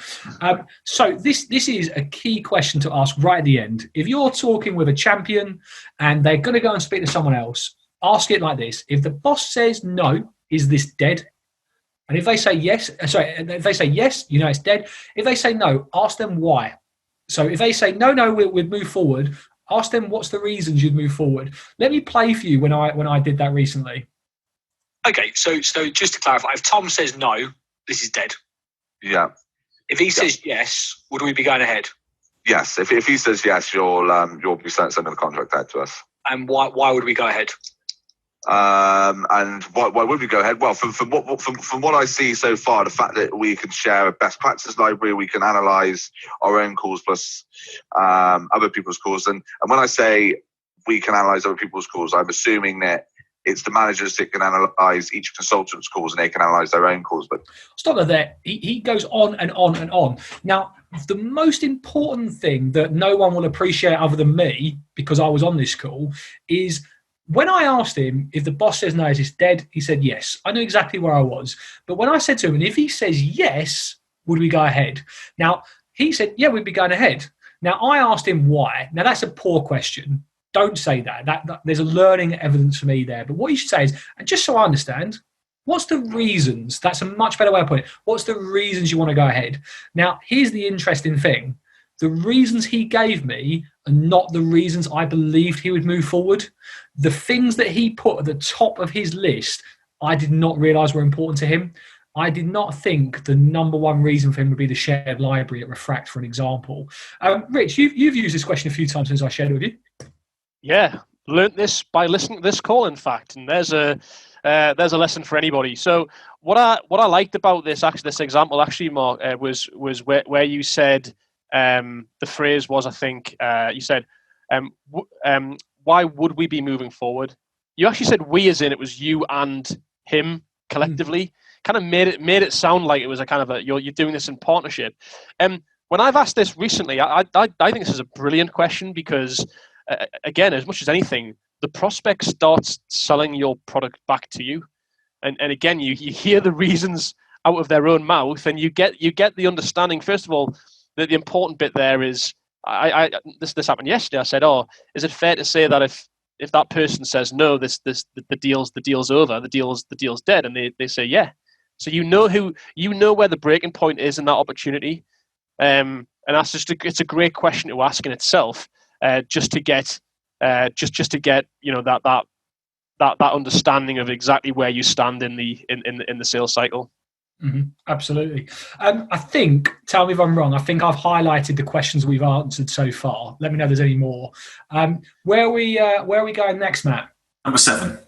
So this is a key question to ask right at the end. If you're talking with a champion and they're going to go and speak to someone else, ask it like this: if the boss says no, is this dead? And if they say yes, if they say yes, you know it's dead. If they say no, ask them why. So if they say no, we'll move forward. Ask them what's the reasons you'd move forward. Let me play for you when I did that recently. Okay, so just to clarify, if Tom says no, this is dead. Yeah. If he says yes, would we be going ahead? Yes. If he says yes, you'll be sending the contract out to us. And why would we go ahead? And why would we go ahead? Well, from what I see so far, the fact that we can share a best practice library, we can analyze our own calls plus other people's calls. And when I say we can analyze other people's calls, I'm assuming that it's the managers that can analyze each consultant's calls and they can analyze their own calls. But stop there. He goes on and on and on. Now, the most important thing that no one will appreciate other than me, because I was on this call, is when I asked him if the boss says no, is this dead? He said yes. I knew exactly where I was. But when I said to him, and if he says yes, would we go ahead? Now, he said, yeah, we'd be going ahead. Now, I asked him why. Now, that's a poor question. Don't say that. There's a learning evidence for me there. But what you should say is, and just so I understand, what's the reasons? That's a much better way of putting it. What's the reasons you want to go ahead? Now, here's the interesting thing. The reasons he gave me are not the reasons I believed he would move forward. The things that he put at the top of his list, I did not realise were important to him. I did not think the number one reason for him would be the shared library at Refract, for an example. Rich, you've used this question a few times since I shared it with you. Yeah, learnt this by listening to this call, in fact, and there's a lesson for anybody. So what I liked about this example, Mark, was where you said the phrase was, I think you said, why would we be moving forward? You actually said we, as in it was you and him collectively. Kind of made it sound like it was a kind of you're doing this in partnership. When I've asked this recently, I think this is a brilliant question because again, as much as anything, the prospect starts selling your product back to you, and again, you hear the reasons out of their own mouth, and you get the understanding. First of all, that the important bit there is, this happened yesterday. I said, "Oh, is it fair to say that if that person says no, the deal's over, the deal's dead," and they say yeah, so you know where the breaking point is in that opportunity, and that's it's a great question to ask in itself. Just to get that understanding of exactly where you stand in the sales cycle. Mm-hmm. Absolutely. I think, tell me if I'm wrong, I think I've highlighted the questions we've answered so far. Let me know if there's any more. Where are we going next, Matt? Number 7.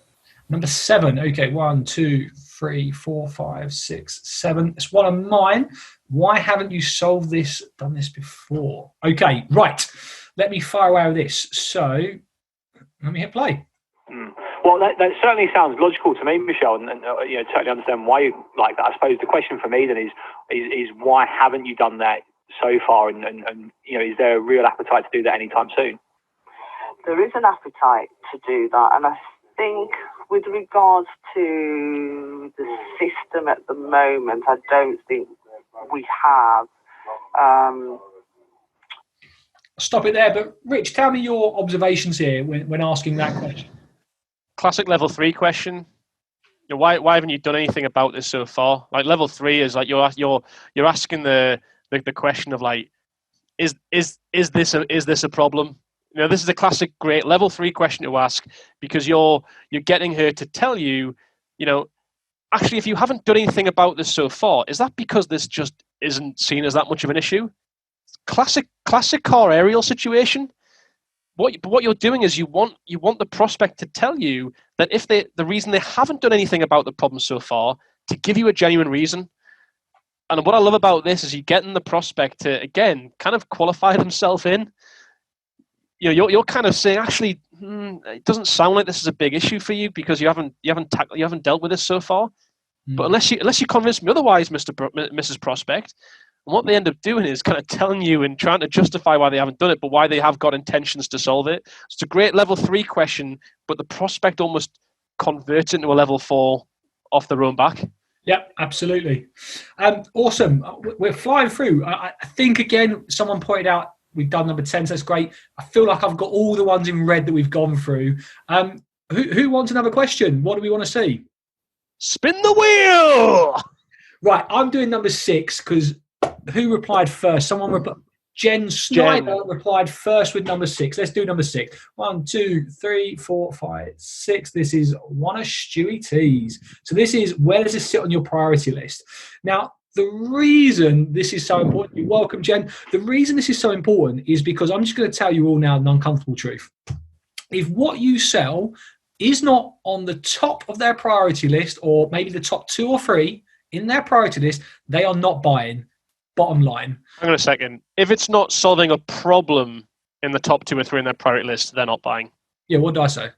Number 7. Okay, 1, 2, 3, 4, 5, 6, 7. It's one of mine. Why haven't you done this before? Okay, right. Let me fire away with this. So, let me hit play. Well, that certainly sounds logical to me, Michelle, and totally understand why you like that. I suppose the question for me then is why haven't you done that so far, and is there a real appetite to do that anytime soon? There is an appetite to do that, and think with regards to the system at the moment, I don't think we have. Stop it there. But Rich, tell me your observations here when asking that question. Classic level 3 question. Why haven't you done anything about this so far? Like level 3 is like you're asking the question of like, is this a problem? This is a classic great level 3 question to ask, because you're getting her to tell you, actually, if you haven't done anything about this so far, is that because this just isn't seen as that much of an issue? Classic car aerial situation. What you're doing is you want the prospect to tell you that if the reason they haven't done anything about the problem so far, to give you a genuine reason. And what I love about this is you're getting the prospect to, again, kind of qualify themselves in. You're kind of saying, actually, it doesn't sound like this is a big issue for you because you haven't dealt with this so far. But unless you convince me otherwise, Mrs. Prospect. And what they end up doing is kind of telling you and trying to justify why they haven't done it, but why they have got intentions to solve it. It's a great level 3 question, but the prospect almost converts into a level 4 off their own back. Yep, absolutely. Awesome. We're flying through. I think, again, someone pointed out we've done number 10, so that's great. I feel like I've got all the ones in red that we've gone through. Who wants another question? What do we want to see? Spin the wheel! Right, I'm doing number 6 because who replied first? Someone replied. Jen Snyder replied first with number 6. Let's do number 6. 1, 2, 3, 4, 5, 6. This is one of Stewie T's. So this is, where does this sit on your priority list? Now, the reason this is so important, you're welcome, Jen. The reason this is so important is because I'm just going to tell you all now an uncomfortable truth. If what you sell is not on the top of their priority list, or maybe the top 2 or 3 in their priority list, they are not buying. Bottom line. Hang on a second. If it's not solving a problem in the top 2 or 3 in their priority list, they're not buying. Yeah, what did I say?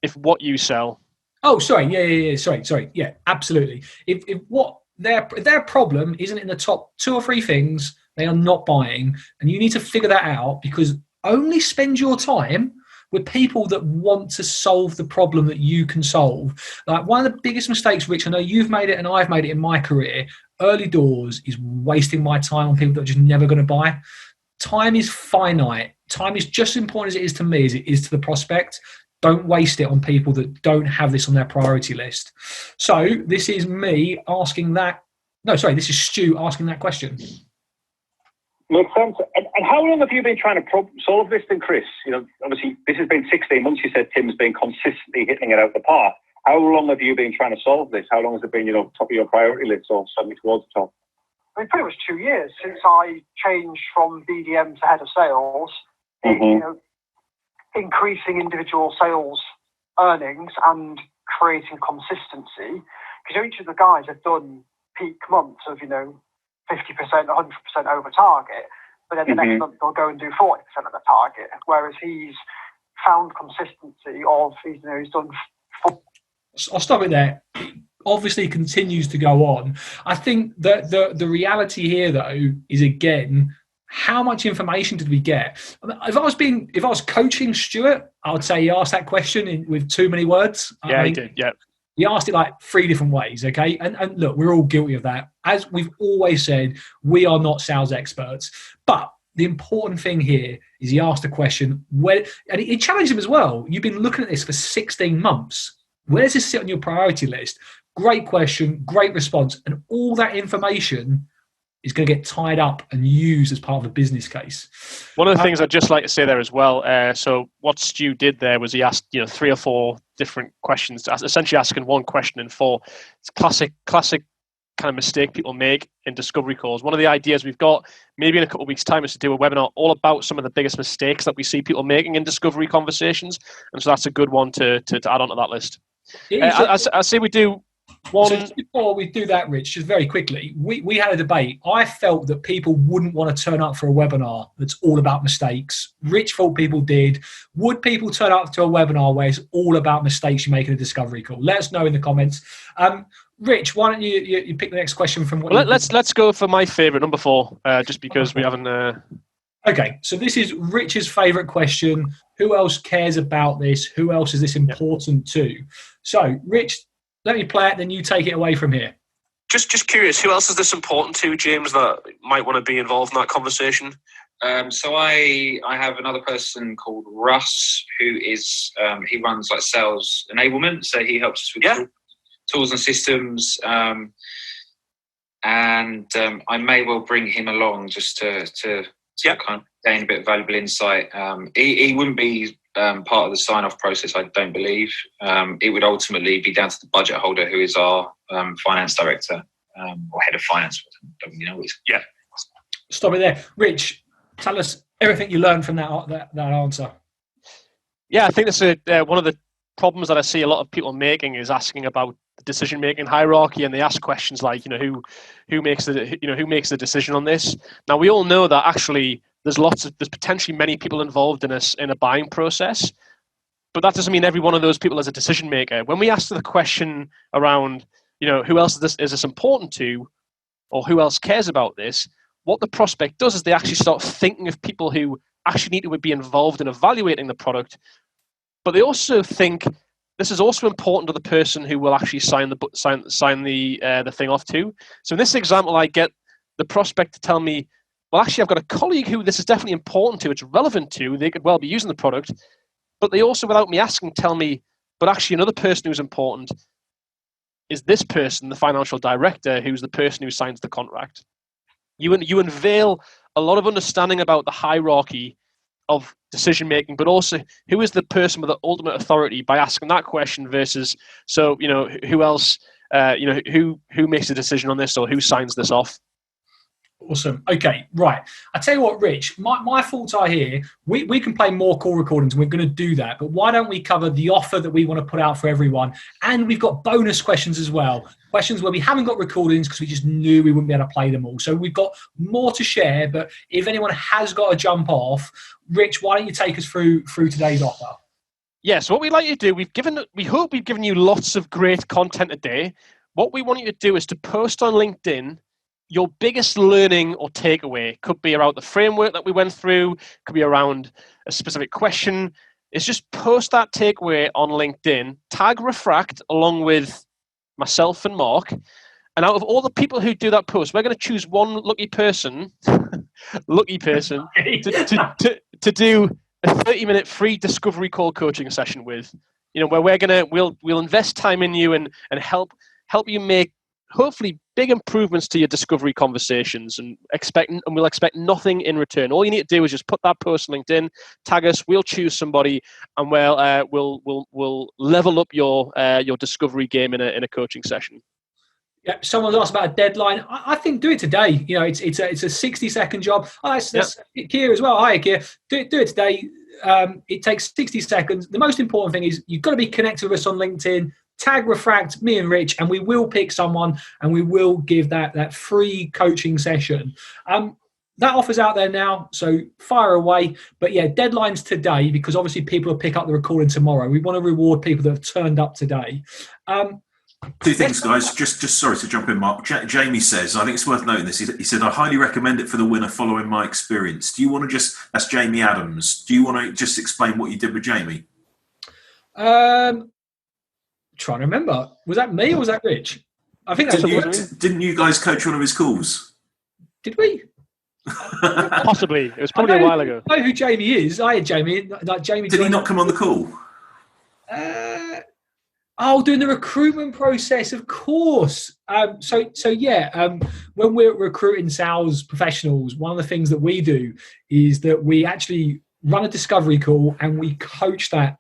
If what you sell. Oh, sorry. Yeah. Sorry. Yeah, absolutely. If what their problem isn't in the top 2 or 3 things, they are not buying. And you need to figure that out, because only spend your time with people that want to solve the problem that you can solve. Like, one of the biggest mistakes, Rich, I know you've made it and I've made it in my career, early doors, is wasting my time on people that are just never going to buy. Time is finite. Time is just as important as it is to me as it is to the prospect. Don't waste it on people that don't have this on their priority list. So this is me asking that. No, sorry, this is Stu asking that question. Makes sense. And how long have you been trying to solve this then, Chris? Obviously, this has been 16 months. You said Tim's been consistently hitting it out the park. How long have you been trying to solve this? How long has it been, top of your priority list, or something towards the top? I mean, pretty much 2 years since I changed from BDM to head of sales. Increasing individual sales earnings and creating consistency. Because each of the guys have done peak months of 50%, 100% over target, but then the next month they'll go and do 40% of the target. Whereas he's found consistency of he's done. I'll stop it there. It obviously continues to go on. I think that the reality here, though, is, again, how much information did we get? I mean, if I was coaching Stuart, I would say he asked that question with too many words. Yeah, he did. Yeah. He asked it like 3 different ways, okay? And look, we're all guilty of that. As we've always said, we are not sales experts. But the important thing here is he asked a question, and he challenged him as well. You've been looking at this for 16 months. Where does this sit on your priority list? Great question, great response. And all that information is going to get tied up and used as part of a business case. One of the things I'd just like to say there as well, so what Stu did there was he asked 3 or 4 different questions, essentially asking one question in 4. It's classic kind of mistake people make in discovery calls. One of the ideas we've got maybe in a couple of weeks' time is to do a webinar all about some of the biggest mistakes that we see people making in discovery conversations. And so that's a good one to add onto that list. I say we do one. So before we do that, Rich, just very quickly, we had a debate. I felt that people wouldn't want to turn up for a webinar that's all about mistakes. Rich thought people did. Would people turn up to a webinar where it's all about mistakes you make in a discovery call? Let us know in the comments. Rich, why don't you pick the next question from what? Well, let's go for my favourite, number 4, just because we haven't. Okay, so this is Rich's favourite question. Who else cares about this? Who else is this important to? So, Rich, let me play it, then you take it away from here. Just curious, who else is this important to, James, that might want to be involved in that conversation? So I have another person called Russ, who is he runs like sales enablement. So he helps us with tools and systems. And I may well bring him along just to kind of gain a bit of valuable insight. He wouldn't be part of the sign-off process, I don't believe. It would ultimately be down to the budget holder, who is our finance director or head of finance. Yeah. Stop it there. Rich, tell us everything you learned from that answer. Yeah, I think that's one of the problems that I see a lot of people making is asking about the decision-making hierarchy, and they ask questions like, who makes the decision on this. Now, we all know that actually there's potentially many people involved in a buying process, but that doesn't mean every one of those people is a decision maker. When we ask the question around, who else is this important to, or who else cares about this, what the prospect does is they actually start thinking of people who actually need to be involved in evaluating the product, but they also think this is also important to the person who will actually sign the thing off to. So in this example, I get the prospect to tell me, well, actually, I've got a colleague who this is definitely important to, it's relevant to, they could well be using the product, but they also, without me asking, tell me, but actually another person who's important is this person, the financial director, who's the person who signs the contract. You unveil a lot of understanding about the hierarchy of decision making, but also who is the person with the ultimate authority by asking that question versus, who else, who makes a decision on this or who signs this off. Awesome. Okay, right. I tell you what, Rich, my thoughts are here. We can play more call recordings, and we're going to do that. But why don't we cover the offer that we want to put out for everyone? And we've got bonus questions as well. Questions where we haven't got recordings because we just knew we wouldn't be able to play them all. So we've got more to share. But if anyone has got to jump off, Rich, why don't you take us through today's offer? Yeah, so what we'd like you to do, we hope we've given you lots of great content today. What we want you to do is to post on LinkedIn your biggest learning or takeaway. Could be around the framework that we went through, could be around a specific question. It's just post that takeaway on LinkedIn, tag Refract along with myself and Mark. And out of all the people who do that post, we're going to choose one lucky person to do a 30-minute free discovery call coaching session with, where we'll invest time in you and help you make hopefully big improvements to your discovery conversations, and we'll expect nothing in return. All you need to do is just put that post on LinkedIn, tag us, we'll choose somebody, and we'll level up your discovery game in a coaching session. Yeah, someone's asked about a deadline. I think do it today. It's a 60-second job. That's Keir as well. Hi, Keir. Do it today. It takes 60 seconds. The most important thing is you've got to be connected with us on LinkedIn. Tag Refract, me and Rich, and we will pick someone and we will give that free coaching session. That offer's out there now, so fire away. But yeah, deadline's today because obviously people will pick up the recording tomorrow. We want to reward people that have turned up today. Two things, guys. Just sorry to jump in, Mark. Jamie says, I think it's worth noting this. He said, I highly recommend it for the winner following my experience. Do you want to that's Jamie Adams. Do you want to just explain what you did with Jamie? Trying to remember. Was that me or was that Rich? I think didn't you guys coach one of his calls? Did we? Possibly. It was probably a while ago. I know who Jamie is. I had Jamie. Jamie. Did he not come on the call? Doing the recruitment process, of course. When we're recruiting sales professionals, one of the things that we do is that we actually run a discovery call and we coach that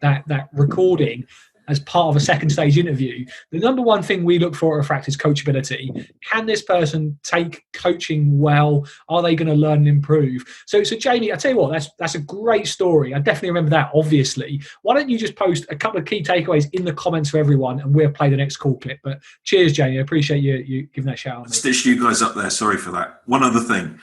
recording as part of a second stage interview. The number one thing we look for at Refract is coachability. Can this person take coaching well? Are they going to learn and improve? So Jamie, I tell you what, that's a great story. I definitely remember that, obviously. Why don't you just post a couple of key takeaways in the comments for everyone and we'll play the next call clip. But cheers, Jamie. I appreciate you giving that shout out. Stitched you guys up there. Sorry for that. One other thing.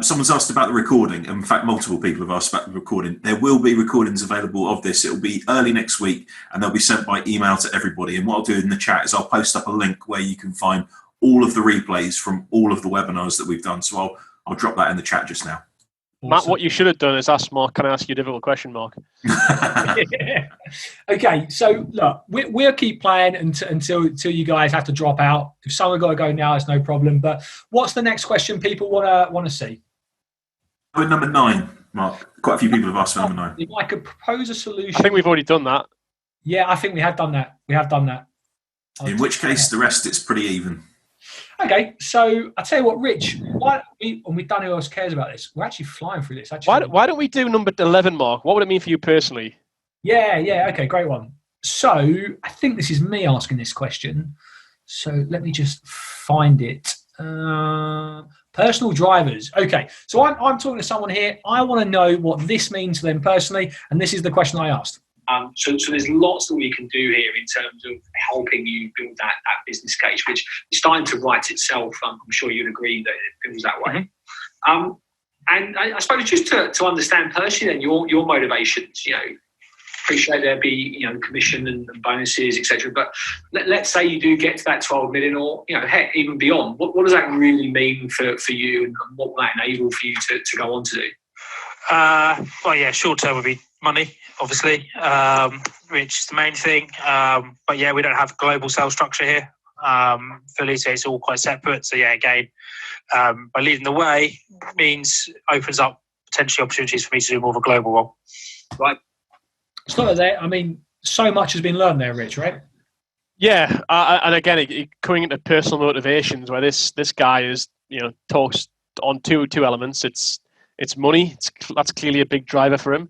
Someone's asked about the recording. In fact, multiple people have asked about the recording. There will be recordings available of this. It will be early next week and they'll be sent by email to everybody. And what I'll do in the chat is I'll post up a link where you can find all of the replays from all of the webinars that we've done. So I'll drop that in the chat just now. Matt, what you should have done is ask Mark. Can I ask you a difficult question, Mark? Okay, so look, we'll keep playing until you guys have to drop out. If someone got to go now, it's no problem. But what's the next question people want to see? Number 9, Mark. Quite a few people have asked for number 9. If I could propose a solution. I think we've already done that. Yeah, I think we have done that. In which case, the rest, it's pretty even. Okay, so I'll tell you what, Rich, we've done who else cares about this. We're actually flying through this. Actually. Why don't we do number 11, Mark? What would it mean for you personally? Yeah, okay, great one. So I think this is me asking this question. So let me just find it. Personal drivers. Okay, so I'm talking to someone here. I want to know what this means to them personally, and this is the question I asked. So there's lots that we can do here in terms of helping you build that business case, which is starting to write itself. I'm sure you'd agree that it feels that way. Mm-hmm. And I suppose just to understand personally then your motivations, appreciate there be, commission and bonuses, etc. But let's say you do get to that 12 million or, heck, even beyond. What does that really mean for you, and what will that enable for you to go on to do? Well, yeah, short term would be money, obviously, which is the main thing. But yeah, we don't have global sales structure here. Fully, so it's all quite separate. So yeah, again, by leading the way opens up potentially opportunities for me to do more of a global role. Right. It's not there. I mean, so much has been learned there, Rich, right? Yeah, and again, coming into personal motivations, where this guy is, talks on two elements. It's money. That's clearly a big driver for him.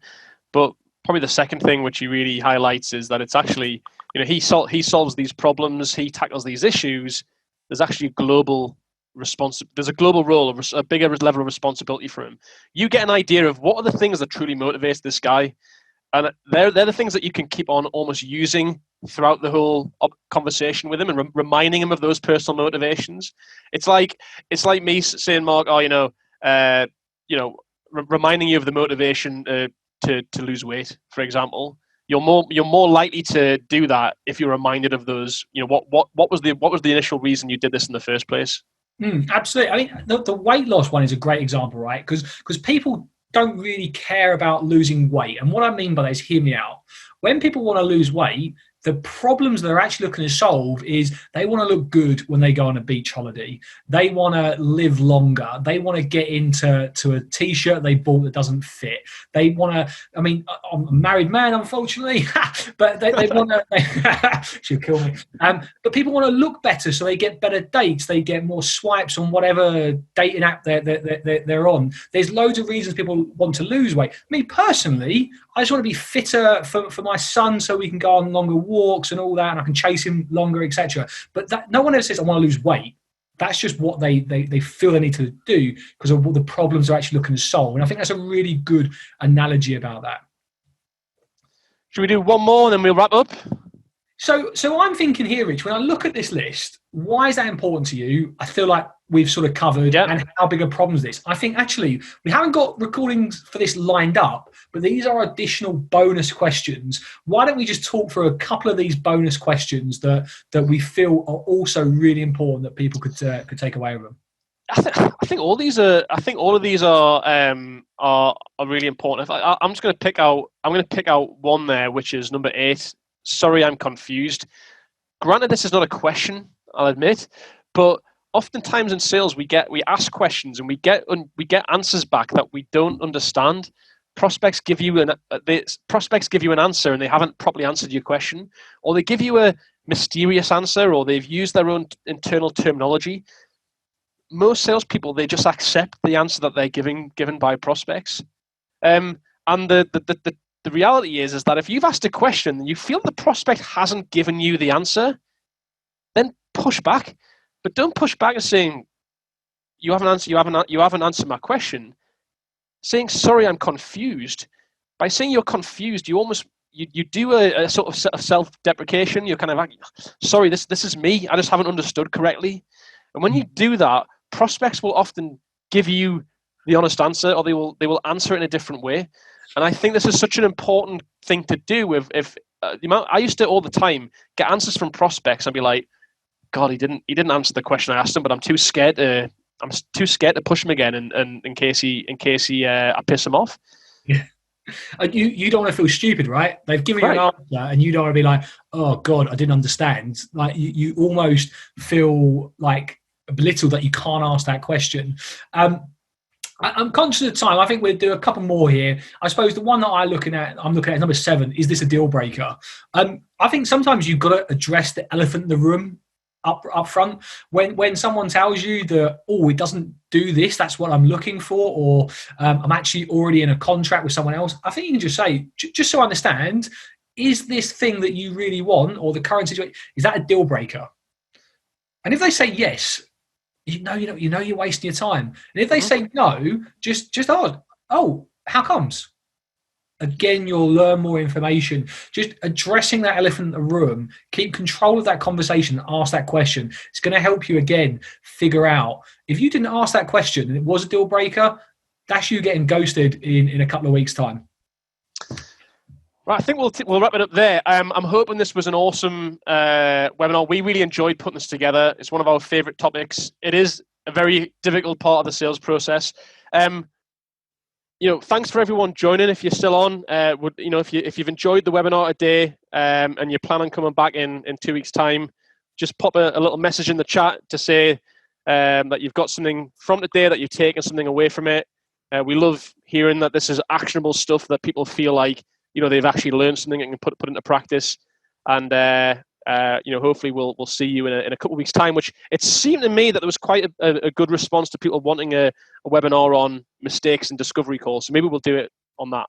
But probably the second thing which he really highlights is that it's actually, he solves these problems, he tackles these issues. There's actually a global there's a global role, a bigger level of responsibility for him. You get an idea of what are the things that truly motivate this guy, and they're the things that you can keep on almost using throughout the whole conversation with him and reminding him of those personal motivations. It's like me saying, Mark, reminding you of the motivation to lose weight, for example. You're more likely to do that if you're reminded of those. What was the initial reason you did this in the first place? Absolutely. I mean, the weight loss one is a great example, right? Because people don't really care about losing weight, and what I mean by that is, hear me out. When people want to lose weight, the problems they're actually looking to solve is they want to look good when they go on a beach holiday. They want to live longer. They want to get into a t-shirt they bought that doesn't fit. They want to, I'm a married man, unfortunately, but they want to, she'll kill me. But people want to look better, so they get better dates. They get more swipes on whatever dating app they're on. There's loads of reasons people want to lose weight. Me personally, I just want to be fitter for my son so we can go on longer walks and all that, and I can chase him longer, etc. But no one ever says I want to lose weight. That's just what they feel they need to do because of what the problems they're actually looking to solve. And I think that's a really good analogy about that. Should we do one more and then we'll wrap up? So I'm thinking here, Rich, when I look at this list, why is that important to you? I feel like we've sort of covered and how big a problem is this. I think actually we haven't got recordings for this lined up, but these are additional bonus questions. Why don't we just talk through a couple of these bonus questions that we feel are also really important that people could take away with them? I think all these are. I think all of these are really important. I'm just going to pick out. I'm going to pick out one there, which is number 8. Sorry, I'm confused. Granted, this is not a question, I'll admit, but oftentimes in sales we ask questions and we get answers back that we don't understand. Prospects give you an answer and they haven't properly answered your question, or they give you a mysterious answer, or they've used their own internal terminology. Most salespeople, they just accept the answer that they're given by prospects, and the reality is that if you've asked a question and you feel the prospect hasn't given you the answer, then push back. But don't push back and saying you haven't answered my question. Saying sorry, I'm confused. By saying you're confused, you do a sort of self-deprecation. You're kind of like, sorry, this is me. I just haven't understood correctly. And when you do that, prospects will often give you the honest answer, or they will answer it in a different way. And I think this is such an important thing to do. I used to all the time get answers from prospects and be like, God, he didn't answer the question I asked him, but I'm too scared to I'm too scared to push him again, and in case I piss him off. Yeah. You don't want to feel stupid, right? They've given you an answer, and you don't want to be like, "Oh God, I didn't understand." Like you almost feel like belittled that you can't ask that question. I'm conscious of time. I think we'll do a couple more here. I suppose the one that I'm looking at number 7. Is this a deal breaker? I think sometimes you've got to address the elephant in the room up front. When someone tells you that, it doesn't do this, that's what I'm looking for, or I'm actually already in a contract with someone else, I think you can just say, just so I understand, is this thing that you really want, or the current situation, is that a deal breaker? And if they say yes, you know you're wasting your time. And if they say no, just ask, how comes? Again, you'll learn more information. Just addressing that elephant in the room, keep control of that conversation, ask that question. It's going to help you, again, figure out. If you didn't ask that question and it was a deal breaker, that's you getting ghosted in a couple of weeks' time. Right, I think we'll wrap it up there. I'm hoping this was an awesome webinar. We really enjoyed putting this together. It's one of our favourite topics. It is a very difficult part of the sales process. Thanks for everyone joining. If you're still on, if you've enjoyed the webinar today and you plan on coming back in 2 weeks' time, just pop a little message in the chat to say that you've got something from today, that you've taken something away from it. We love hearing that this is actionable stuff that people feel like they've actually learned something and can put into practice. And hopefully we'll see you in a couple of weeks' time. Which it seemed to me that there was quite a good response to people wanting a webinar on mistakes and discovery calls. So maybe we'll do it on that.